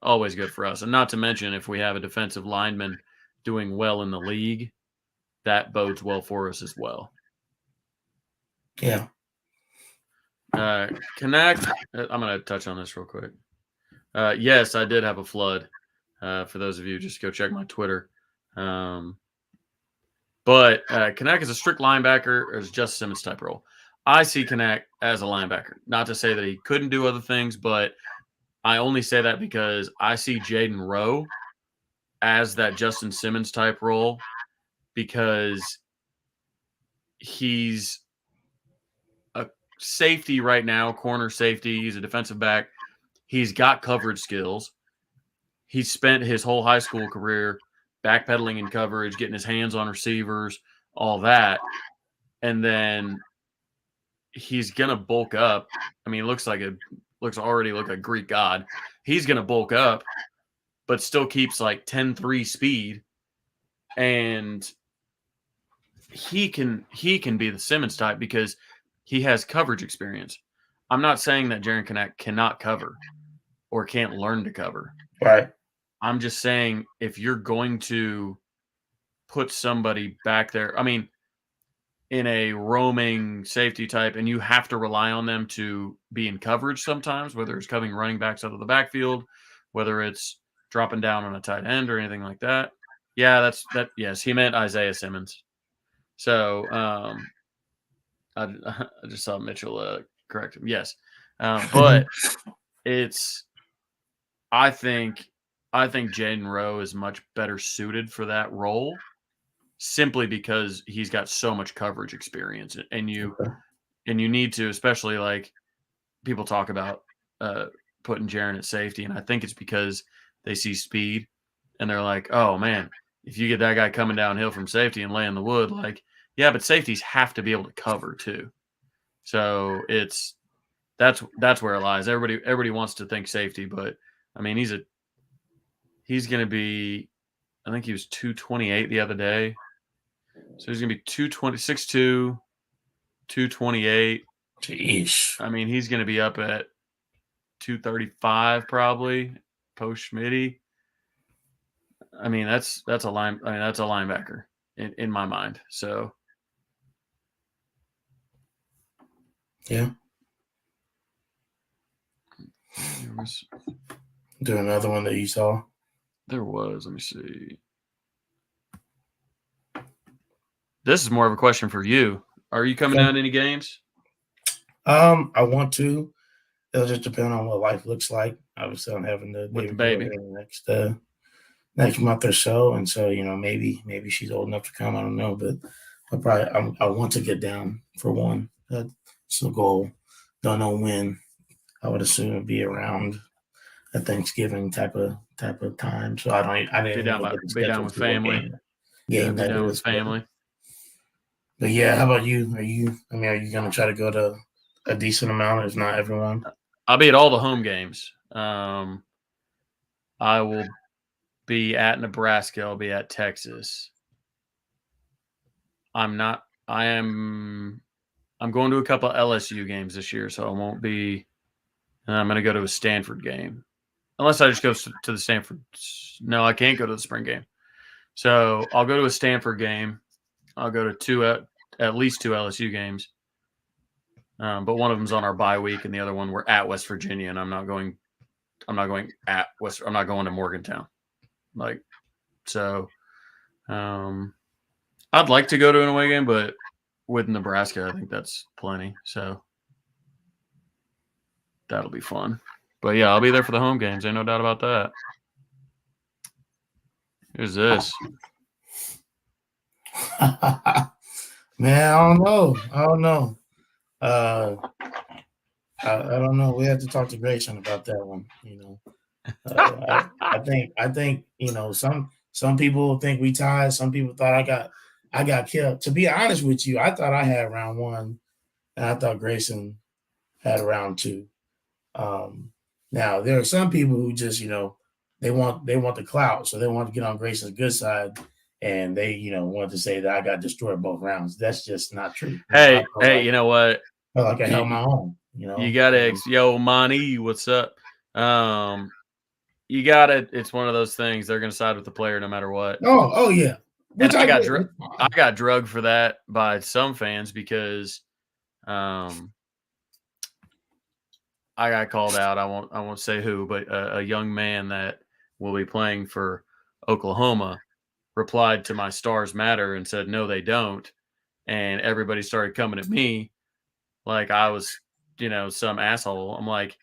always good for us. And not to mention, if we have a defensive lineman doing well in the league, that bodes well for us as well. Yeah. Connect. I'm going to touch on this real quick. Yes, I did have a flood. For those of you, just go check my Twitter. But Connect is a strict linebacker, or is just Simmons type role. I see Connect as a linebacker. Not to say that he couldn't do other things, but I only say that because I see Jaden Rowe as that Justin Simmons type role, because he's a safety right now, corner safety. He's a defensive back. He's got coverage skills. He spent his whole high school career backpedaling in coverage, getting his hands on receivers, all that. And then he's going to bulk up. I mean, looks already like a Greek god. He's going to bulk up, but still keeps like 10-3 speed. And he can be the Simmons type because he has coverage experience. I'm not saying that Jaren Connect cannot cover or can't learn to cover. Right. I'm just saying, if you're going to put somebody back there, I mean, in a roaming safety type, and you have to rely on them to be in coverage sometimes, whether it's covering running backs out of the backfield, whether it's dropping down on a tight end or anything like that. Yeah, yes, he meant Isaiah Simmons. So I just saw Mitchell correct him. Yes. But I think Jaden Rowe is much better suited for that role, simply because he's got so much coverage experience, and you need to, especially like people talk about putting Jaren at safety, and I think it's because they see speed and they're like, oh man, if you get that guy coming downhill from safety and laying the wood, like, yeah, but safeties have to be able to cover too. So that's where it lies. Everybody wants to think safety, but I mean, he's going to be, I think he was 228 the other day. So he's going to be 6'2", 228. Jeez. I mean, he's going to be up at 235 probably post Schmitty. I mean, that's a linebacker in my mind. So yeah. Do another one that you saw? There was. Let me see. This is more of a question for you. Are you coming down to any games? I want to. It'll just depend on what life looks like. Obviously, I'm having the baby next month or so, and so maybe she's old enough to come. I don't know, but I want to get down for one. That's the goal. Don't know when. I would assume it'd be around a Thanksgiving type of time. So I didn't be down with family. Game be down with family. But yeah, how about you? Are you gonna try to go to a decent amount, if not everyone? I'll be at all the home games. I will be at Nebraska. I'll be at Texas. I'm going to a couple of LSU games this year, so I won't be. And I'm going to go to a Stanford game. Unless I just go to the Stanford. No, I can't go to the spring game. So I'll go to a Stanford game. I'll go to at least 2 LSU games. But one of them's on our bye week, and the other one we're at West Virginia, and I'm not going at West. I'm not going to Morgantown. Like so, I'd like to go to an away game, but with Nebraska, I think that's plenty. So that'll be fun. But yeah, I'll be there for the home games. Ain't no doubt about that. Who's this? Man, I don't know. I don't know. We have to talk to Grayson about that one. I think some people think we tied. Some people thought I got killed. To be honest with you, I thought I had round one, and I thought Grayson had round two. Now there are some people who just they want the clout, so they want to get on Grayson's good side, and they want to say that I got destroyed both rounds. That's just not true. Hey, you know what? I felt like I held my own. You gotta yo Monty, what's up? You gotta. It's one of those things. They're gonna side with the player no matter what. Oh yeah. And I got drugged for that by some fans because, I got called out. I won't say who, but a young man that will be playing for Oklahoma replied to my Stars Matter and said, "No, they don't," and everybody started coming at me like I was, some asshole. I'm like,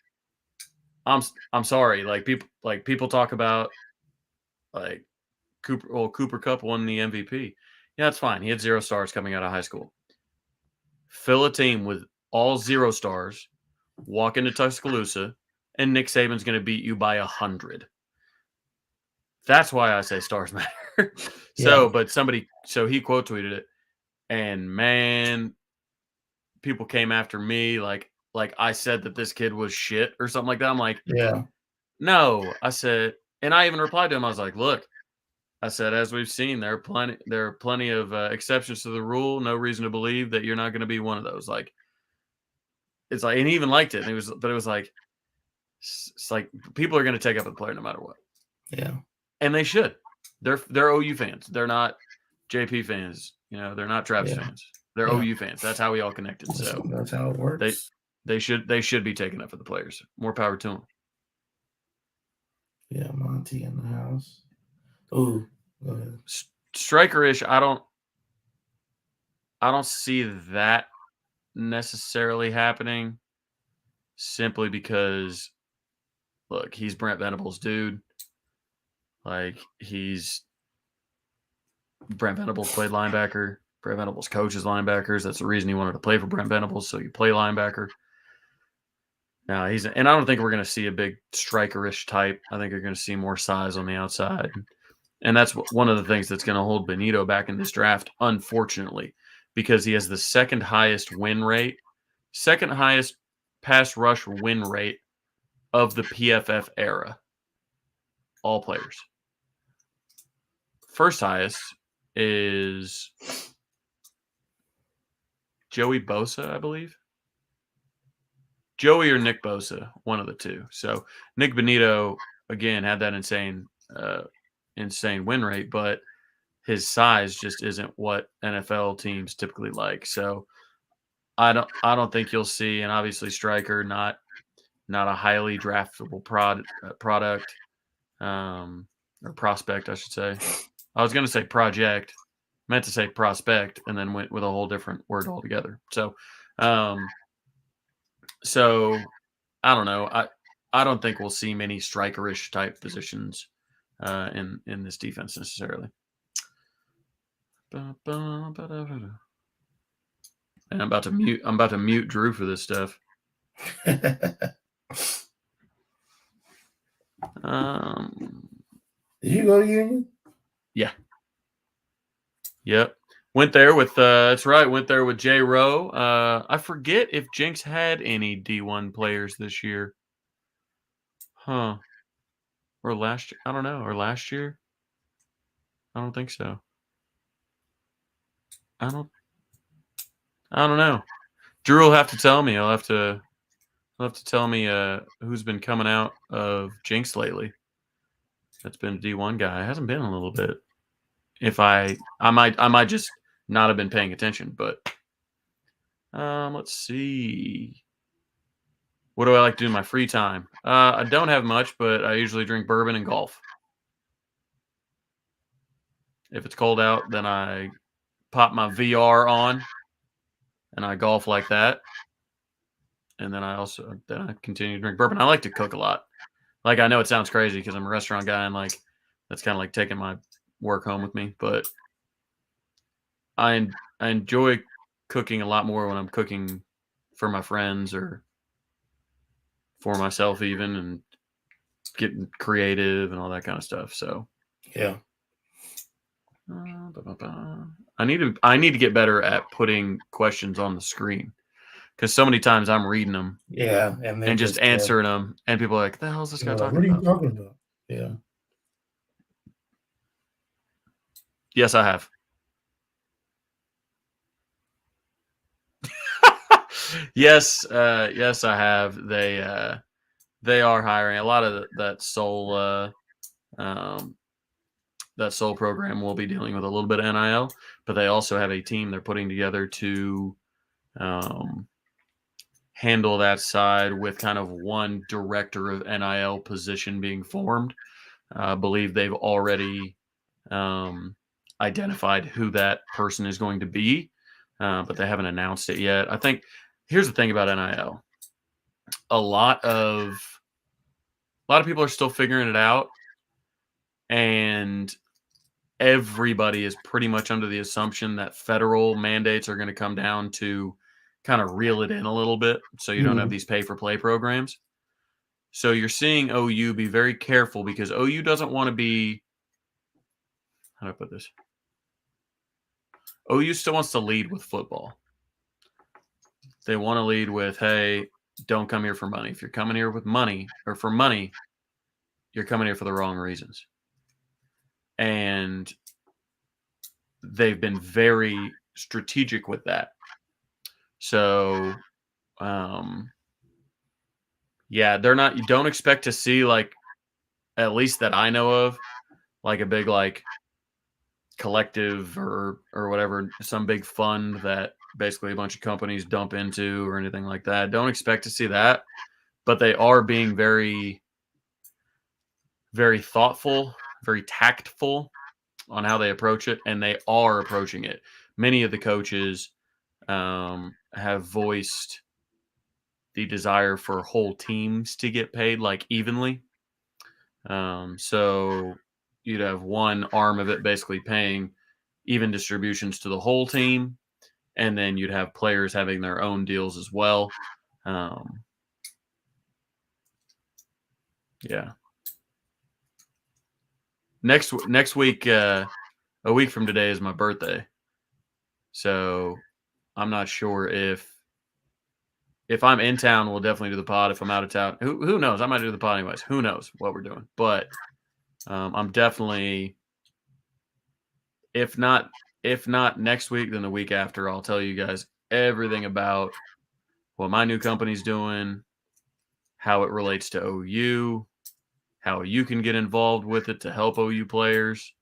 I'm sorry. Like people talk about like Cooper Kupp won the MVP. Yeah, that's fine. He had 0 stars coming out of high school. Fill a team with all 0 stars, walk into Tuscaloosa, and Nick Saban's going to beat you by 100. That's why I say stars matter. So he quote tweeted it, and man, people came after me like I said that this kid was shit or something like that. I'm like, yeah, no. I said, and I even replied to him. I was like, look, I said, as we've seen, there are plenty of exceptions to the rule. No reason to believe that you're not going to be one of those. Like, it's like, and he even liked it. And it was like, it's like people are going to take up the player no matter what. Yeah, and they should. They're OU fans. They're not JP fans. They're not Travis fans. They're OU fans. That's how we all connected. So that's how it works. They should be taking up for the players. More power to them. Yeah, Monty in the house. Ooh, go ahead. Striker-ish. I don't see that necessarily happening. Simply because, look, he's Brent Venables' dude. Like Brent Venables played linebacker. Brent Venables coaches linebackers. That's the reason he wanted to play for Brent Venables. So you play linebacker. Now and I don't think we're going to see a big striker-ish type. I think you're going to see more size on the outside. And that's one of the things that's going to hold Benito back in this draft, unfortunately, because he has the second highest pass rush win rate of the PFF era. All players. First highest is Joey Bosa, I believe. Joey or Nick Bosa, one of the two. So Nick Benito, again, had that insane win rate, but his size just isn't what NFL teams typically like. So I don't think you'll see, and obviously Striker, not a highly draftable product, or prospect, I should say. I was going to say project, meant to say prospect, and then went with a whole different word altogether. So, so I don't know. I don't think we'll see many striker-ish type positions in this defense necessarily. And I'm about to mute Drew for this stuff. Did you go to Union? Yeah. Yep. Went there with that's right. Went there with Jay Rowe. I forget if Jinx had any D1 players this year. Huh. Or last year. I don't know. Or last year. I don't think so. I don't know. Drew will have to tell me. He'll have to tell me who's been coming out of Jinx lately. That's been a D1 guy. It hasn't been a little bit. If I might just not have been paying attention. But let's see. What do I like to do in my free time? I don't have much, but I usually drink bourbon and golf. If it's cold out, then I pop my VR on and I golf like that. And then I continue to drink bourbon. I like to cook a lot. Like, I know it sounds crazy because I'm a restaurant guy and like that's kind of like taking my work home with me, but I enjoy cooking a lot more when I'm cooking for my friends or for myself even, and getting creative and all that kind of stuff. So Yeah. I need to get better at putting questions on the screen, because so many times I'm reading them Yeah. And they're and just just answering them, and people are like, "The hell is this guy like, talking what are you about?" talking about? Yeah. Yes, I have. Yes, yes, I have. They are hiring a lot of um, that soul program will be dealing with a little bit of NIL, but they also have a team they're putting together to um, handle that side, with kind of one director of NIL position being formed. I believe they've already um, identified who that person is going to be, but they haven't announced it yet. I think here's the thing about NIL: a lot of people are still figuring it out, and everybody is pretty much under the assumption that federal mandates are going to come down to kind of reel it in a little bit, so you don't have Mhm. these pay for play programs. So you're seeing OU be very careful, because OU doesn't want to be, how do I put this? OU still wants to lead with football. They want to lead with, hey, don't come here for money. If you're coming here with money or for money, you're coming here for the wrong reasons. And they've been very strategic with that. So, yeah, they're not, you don't expect to see, like, at least that I know of, like a big, like, collective or whatever, some big fund that basically a bunch of companies dump into or anything like that. Don't expect to see that, but they are being very, very thoughtful, very tactful on how they approach it, and they are approaching it. Many of the coaches have voiced the desire for whole teams to get paid like evenly. So you'd have one arm of it basically paying even distributions to the whole team, and then you'd have players having their own deals as well. Um, yeah. Next week, a week from today is my birthday, so I'm not sure if I'm in town, we'll definitely do the pod. If I'm out of town, who knows? I might do the pod anyways. Who knows what we're doing? But I'm definitely, if not next week, then the week after, I'll tell you guys everything about what my new company's doing, how it relates to OU, how you can get involved with it to help OU players,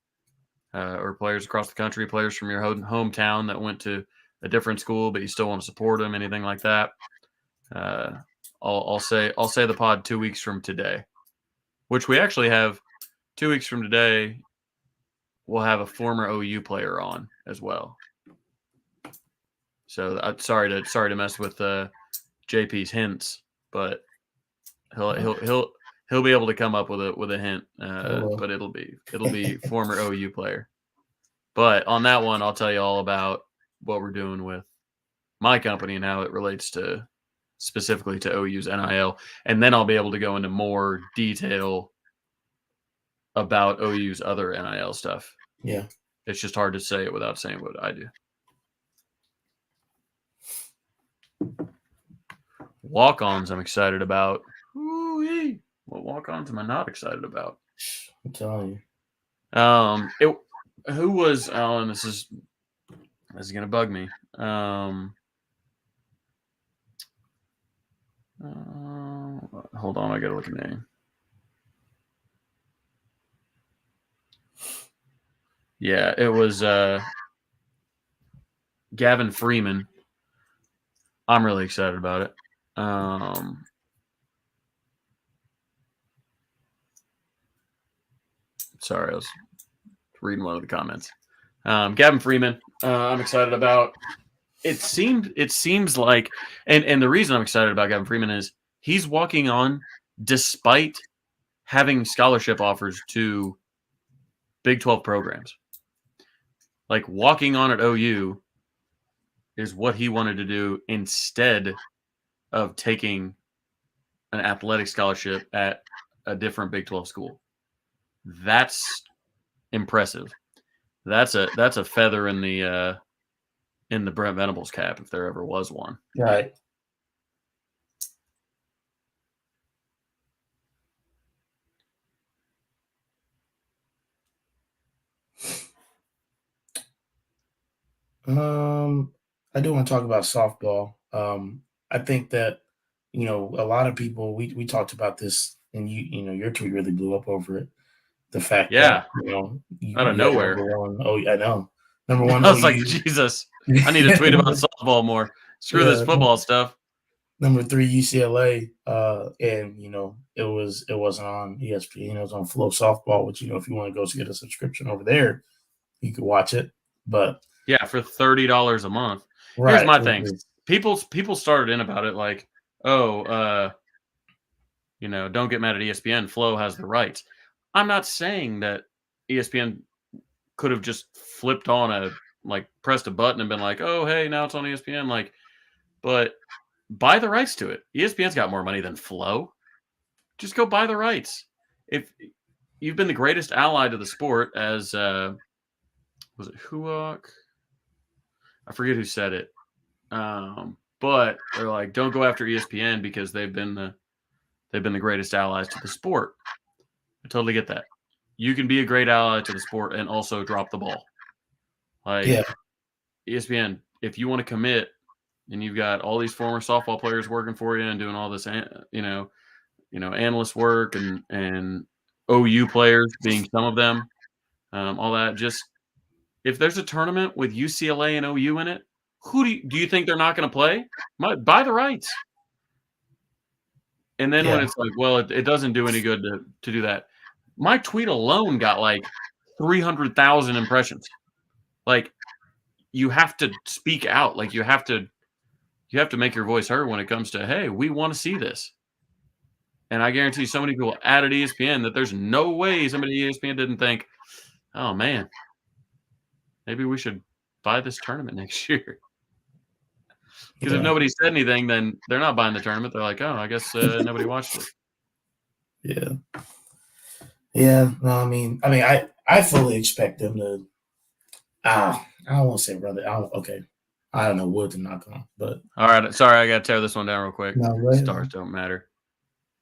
or players across the country, players from your hometown that went to a different school, but you still want to support them, anything like that. Uh, I'll say the pod 2 weeks from today, which we actually have 2 weeks from today. We'll have a former OU player on as well. So sorry to mess with JP's hints, but he'll be able to come up with a hint. But it'll be former OU player. But on that one, I'll tell you all about what we're doing with my company and how it relates to specifically to OU's NIL, and then I'll be able to go into more detail about OU's other NIL stuff. Yeah. It's just hard to say it without saying what I do. Walk-ons I'm excited about. Ooh-wee. What walk-ons am I not excited about? I'm telling you. Who was, oh, and this is gonna bug me. Hold on, I gotta look at the name. Yeah, it was Gavin Freeman. I'm really excited about it. Sorry, I was reading one of the comments. Gavin Freeman, I'm excited about. It seems like, and the reason I'm excited about Gavin Freeman is he's walking on despite having scholarship offers to Big 12 programs. Like walking on at OU is what he wanted to do instead of taking an athletic scholarship at a different Big 12 school. That's impressive. That's a feather in the Brent Venables cap if there ever was one. Right. I do want to talk about softball. I think that a lot of people we talked about this, and your tweet really blew up over it. The fact that Yeah, out of you had nowhere. number one. Oh, I know. Number one I was like, OU. Jesus, I need to tweet about softball more. Screw this Yeah, football stuff. number three UCLA, and it wasn't on ESPN. It was on Flow Softball, which if you want to go get a subscription over there, you could watch it. But Yeah, for $30 a month. Here's right, my thing. People started in about it like, oh, don't get mad at ESPN. Flow has the rights. I'm not saying that ESPN could have just flipped on pressed a button and been like, oh, hey, now it's on ESPN. But buy the rights to it. ESPN's got more money than Flow. Just go buy the rights. If you've been the greatest ally to the sport, as was it Huok? I forget who said it. But they're like, don't go after ESPN because they've been the greatest allies to the sport. I totally get that. You can be a great ally to the sport and also drop the ball. Yeah. ESPN, if you want to commit and you've got all these former softball players working for you and doing all this, analyst work and OU players being some of them, all that. Just if there's a tournament with UCLA and OU in it, who do you think they're not going to play? Buy the rights. And then when it's like, well, it doesn't do any good to do that. My tweet alone got like 300,000 impressions. Like, you have to speak out. Like, you have to make your voice heard when it comes to, hey, we want to see this. And I guarantee so many people added ESPN that there's no way somebody at ESPN didn't think, oh man, maybe we should buy this tournament next year. Because if nobody said anything, then they're not buying the tournament. They're like, oh, I guess nobody watched it. Yeah. Yeah. No, I mean, I fully expect them to. I don't want to say brother. I don't know wood to knock on, but all right. Sorry, I got to tear this one down real quick. No, Stars don't matter.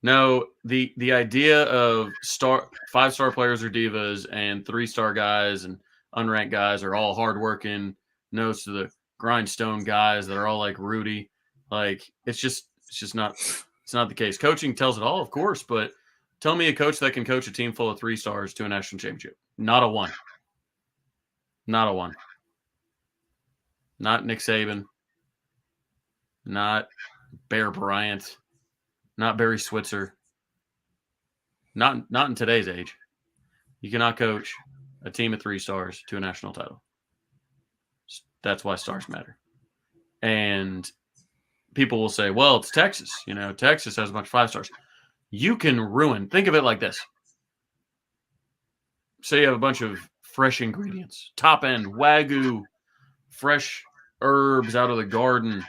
No, the idea of 5-star players are divas and 3-star guys and unranked guys are all hardworking, nose to the grindstone guys that are all like Rudy. Like it's just not the case. Coaching tells it all, of course, but tell me a coach that can coach a team full of 3 stars to a national championship. Not a one. Not a one. Not Nick Saban. Not Bear Bryant. Not Barry Switzer. Not in today's age. You cannot coach a team of 3 stars to a national title. That's why stars matter. And people will say, well, it's Texas. Texas has a bunch of 5 stars. You can ruin. Think of it like this. Say you have a bunch of fresh ingredients, top end, Wagyu, fresh herbs out of the garden,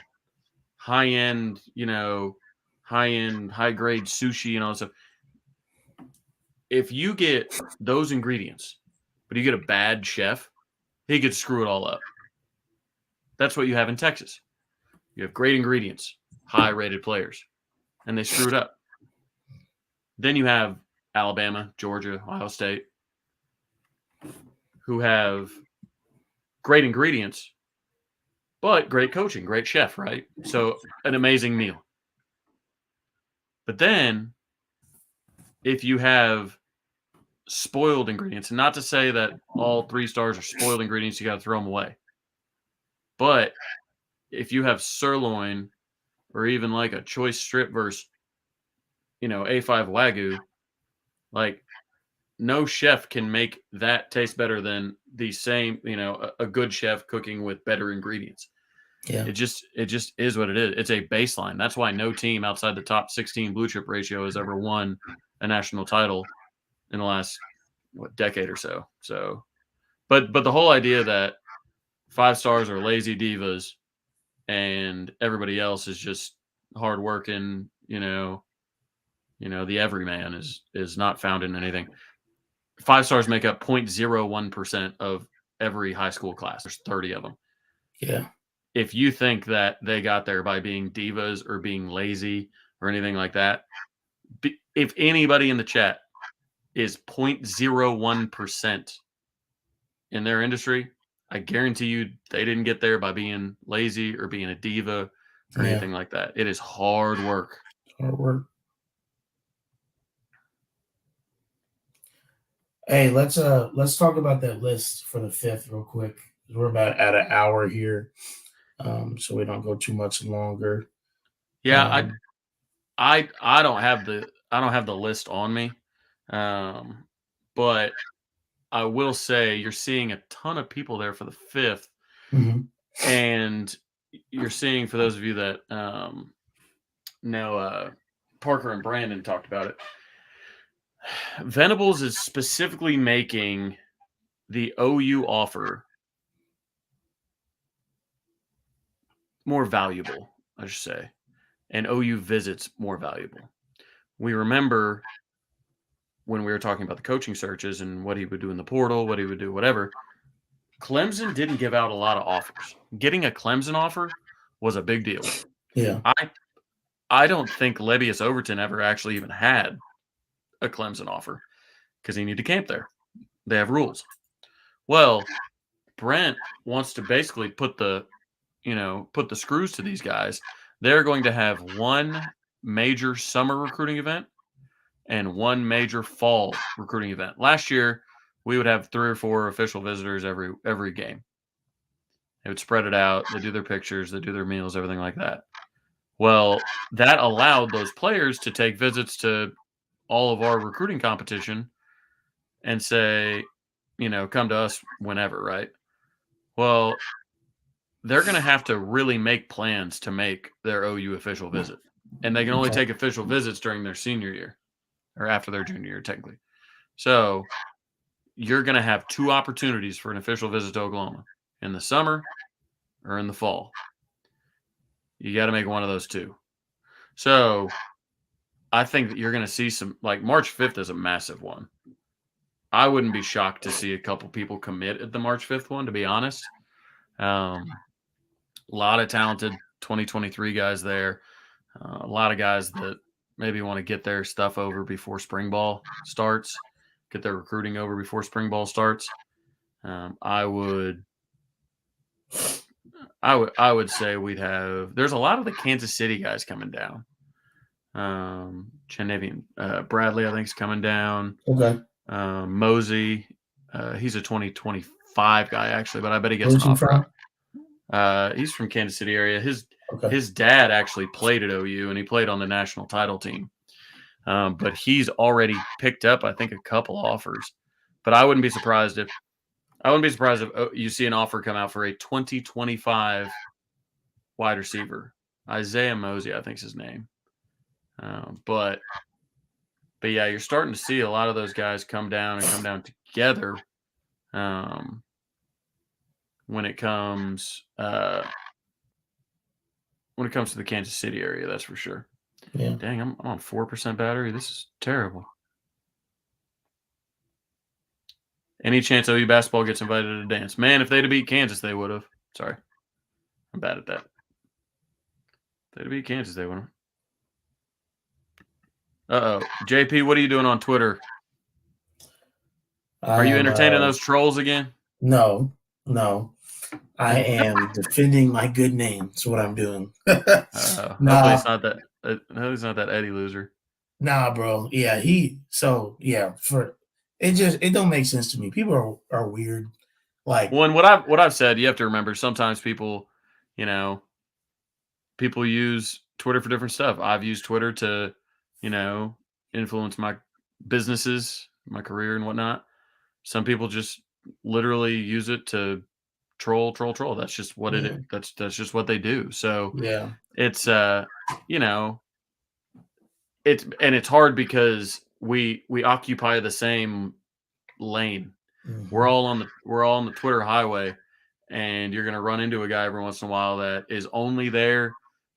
high end, high grade sushi and all that stuff. If you get those ingredients, but you get a bad chef, he could screw it all up. That's what you have in Texas. You have great ingredients, high-rated players, and they screw it up. Then you have Alabama, Georgia, Ohio State, who have great ingredients, but great coaching, great chef, right? So an amazing meal. But then if you have spoiled ingredients, and not to say that all 3 stars are spoiled ingredients, you got to throw them away. But if you have sirloin or even like a choice strip versus, A5 Wagyu, like no chef can make that taste better than the same, a good chef cooking with better ingredients. Yeah. It just is what it is. It's a baseline. That's why no team outside the top 16 blue chip ratio has ever won a national title in the last decade or so. So, but the whole idea that 5 stars are lazy divas and everybody else is just hardworking, the everyman is not found in anything. 5 stars make up 0.01% of every high school class. There's 30 of them. Yeah. If you think that they got there by being divas or being lazy or anything like that, if anybody in the chat is 0.01% in their industry, I guarantee you they didn't get there by being lazy or being a diva or anything like that. It is hard work. Hard work. Hey, let's talk about that list for the 5th real quick. We're about at an hour here, so we don't go too much longer. Yeah, I don't have the list on me, but I will say you're seeing a ton of people there for the 5th, and you're seeing, for those of you that know, Parker and Brandon talked about it. Venables is specifically making the OU offer more valuable, I should say, and OU visits more valuable. We remember when we were talking about the coaching searches and what he would do in the portal, what he would do, whatever. Clemson didn't give out a lot of offers. Getting a Clemson offer was a big deal. Yeah. I don't think Lebius Overton ever actually even had a Clemson offer because he needed to camp there. They have rules. Well, Brent wants to basically put the screws to these guys. They're going to have one major summer recruiting event and one major fall recruiting event. Last year, we would have 3 or 4 official visitors every game. They would spread it out. They do their pictures. They do their meals, everything like that. Well, that allowed those players to take visits to all of our recruiting competition and say, come to us whenever, right? Well, they're going to have to really make plans to make their OU official visit. And they can only take official visits during their senior year or after their junior year, technically. So you're going to have 2 opportunities for an official visit to Oklahoma, in the summer or in the fall. You got to make one of those 2. So I think that you're going to see some, like March 5th is a massive one. I wouldn't be shocked to see a couple people commit at the March 5th one, to be honest. A lot of talented 2023 guys there. A lot of guys that maybe want to get their stuff over before spring ball starts, get their recruiting over before spring ball starts. I would say there's a lot of the Kansas City guys coming down. Genevieve Bradley, I think, is coming down. Okay. Mosey, he's a 2025 guy actually, but I bet he gets an offer. He's from Kansas City area. His dad actually played at OU, and he played on the national title team. But he's already picked up, I think, a couple offers. But I wouldn't be surprised if you see an offer come out for a 2025 wide receiver. Isaiah Mosey, I think is his name. But yeah, you're starting to see a lot of those guys come down together. When it comes to the Kansas City area, that's for sure. Yeah. Dang, I'm on 4% battery. This is terrible. Any chance OU basketball gets invited to dance? Man, if they'd have beat Kansas, they would have. Sorry. I'm bad at that. If they'd have beat Kansas, they would have. Uh-oh. JP, what are you doing on Twitter? Are you entertaining those trolls again? No. I am defending my good name. That's what I'm doing. Hopefully it's not that Eddie loser. Nah, bro. Yeah, it don't make sense to me. People are weird. Like, Well, and what I've said, you have to remember sometimes people, you know, people use Twitter for different stuff. I've used Twitter to, you know, influence my businesses, my career and whatnot. Some people just literally use it to troll, troll, troll. That's just what it is. yeah, That's just what they do. So yeah, it's you know, it's hard because we occupy the same lane. hmm, We're all on the Twitter highway, and you're gonna run into a guy every once in a while that is only there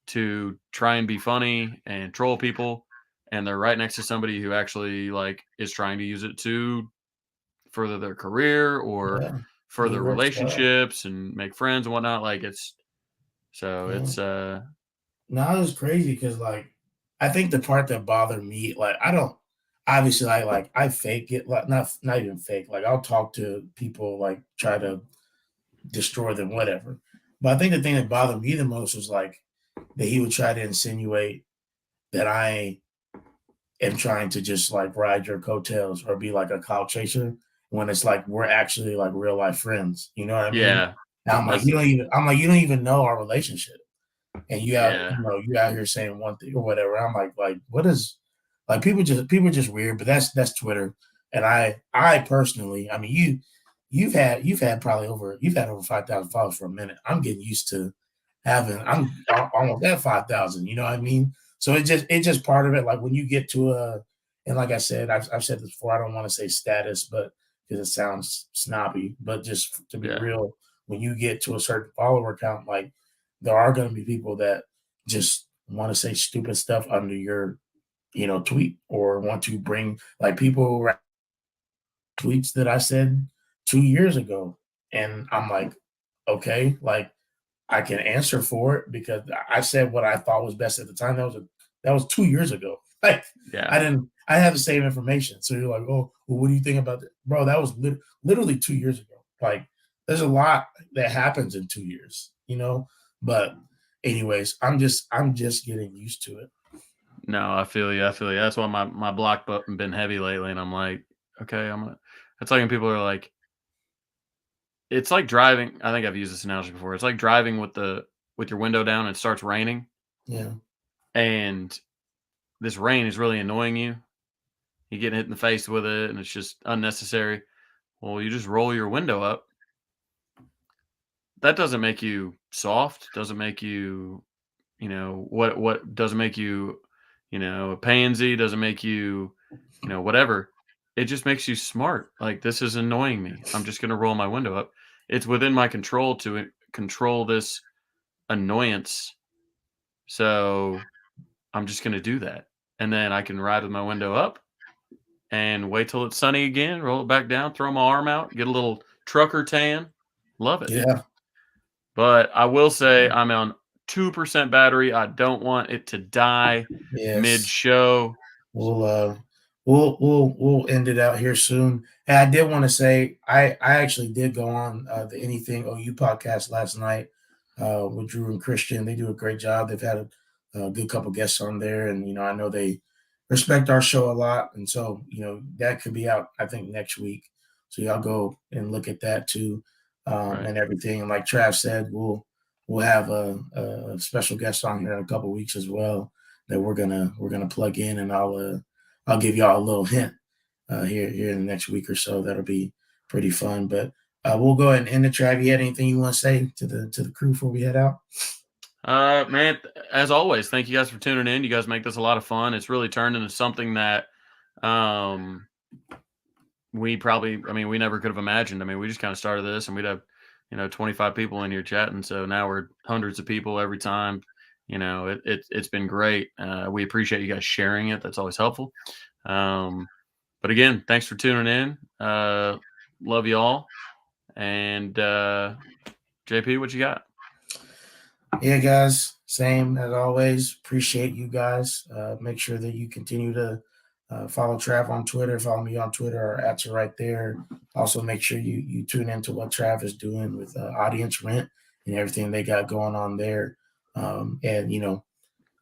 to try and be funny and troll people, and they're right next to somebody who actually like is trying to use it to further their career or yeah. He further works hard. relationships and make friends and whatnot. Like Yeah. it's No, it was crazy because like I think the part that bothered me, like I don't obviously I fake it, like not even fake. Like I'll talk to people, like try to destroy them, whatever. But I think the thing that bothered me the most was like that he would try to insinuate that I am trying to just like ride your coattails or be like a clout chaser when it's like we're actually like real life friends. You know what I mean? yeah. And I'm like, That's you don't even know our relationship. And yeah. you out here saying one thing or whatever. I'm like, what is like people are just weird, but that's Twitter. And I personally, I mean, you've had probably over 5,000 followers for a minute. I'm getting used to having almost at 5,000. You know what I mean? So it's just part of it. Like when you get to a and like I said, I've said this before. I don't want to say status, but because it sounds snobby, but just to be Yeah. real, when you get to a certain follower count, like there are going to be people that just want to say stupid stuff under your tweet or want to bring like people tweets that I said 2 years ago, and I'm like, okay, like I can answer for it because I said what I thought was best at the time. That was 2 years ago. Like Yeah. I have the same information. So you're like, oh, well, what do you think about that, bro? That was literally 2 years ago. Like there's a lot that happens in 2 years, But anyways, I'm just getting used to it. No, I feel you. I feel you. That's why my block button been heavy lately, and I'm like, okay, I'm gonna. It's like when people are like, it's like driving. I think I've used this analogy before. It's like driving with your window down and it starts raining, Yeah, and this rain is really annoying you. You getting hit in the face with it, and it's just unnecessary. Well, you just roll your window up. That doesn't make you soft. Doesn't make you, what doesn't make you, a pansy. Doesn't make you, whatever. It just makes you smart. Like this is annoying me. I'm just gonna roll my window up. It's within my control to control this annoyance. So I'm just gonna do that, and then I can ride with my window up and wait till it's sunny again, roll it back down, throw my arm out, get a little trucker tan. Love it. yeah, But I will say I'm on 2% battery. I don't want it to die yes. mid-show. We'll we'll end it out here soon. And I did want to say I actually did go on the Anything OU podcast last night with Drew and Christian. They do a great job. They've had a good couple guests on there, and I know they respect our show a lot, and so that could be out I think next week. So y'all go and look at that too, Right. and everything. And like Trav said, we'll have a special guest on here in a couple weeks as well that we're gonna plug in, and I'll give y'all a little hint here in the next week or so. That'll be pretty fun. But we'll go ahead and end the Trav. You had anything you want to say to the crew before we head out? Man, as always, thank you guys for tuning in. You guys make this a lot of fun. It's really turned into something that um we never could have imagined. I mean, we just kind of started this and we'd have 25 people in here chatting, so now we're hundreds of people every time. It's been great. We appreciate you guys sharing it. That's always helpful. But again, thanks for tuning in. Love you all. And JP, what you got? Yeah, guys, same as always. Appreciate you guys. Make sure that you continue to follow Trav on Twitter, follow me on Twitter. Our ads are right there. Also, make sure you tune into what Trav is doing with Audience Rent and everything they got going on there. And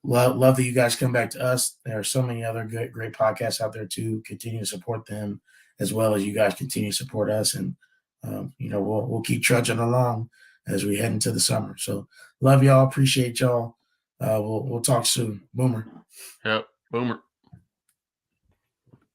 love that you guys come back to us. There are so many other great podcasts out there too. Continue to support them as well as you guys continue to support us. And we'll keep trudging along as we head into the summer. So love y'all, appreciate y'all. We'll talk soon. Boomer. Yep. Boomer.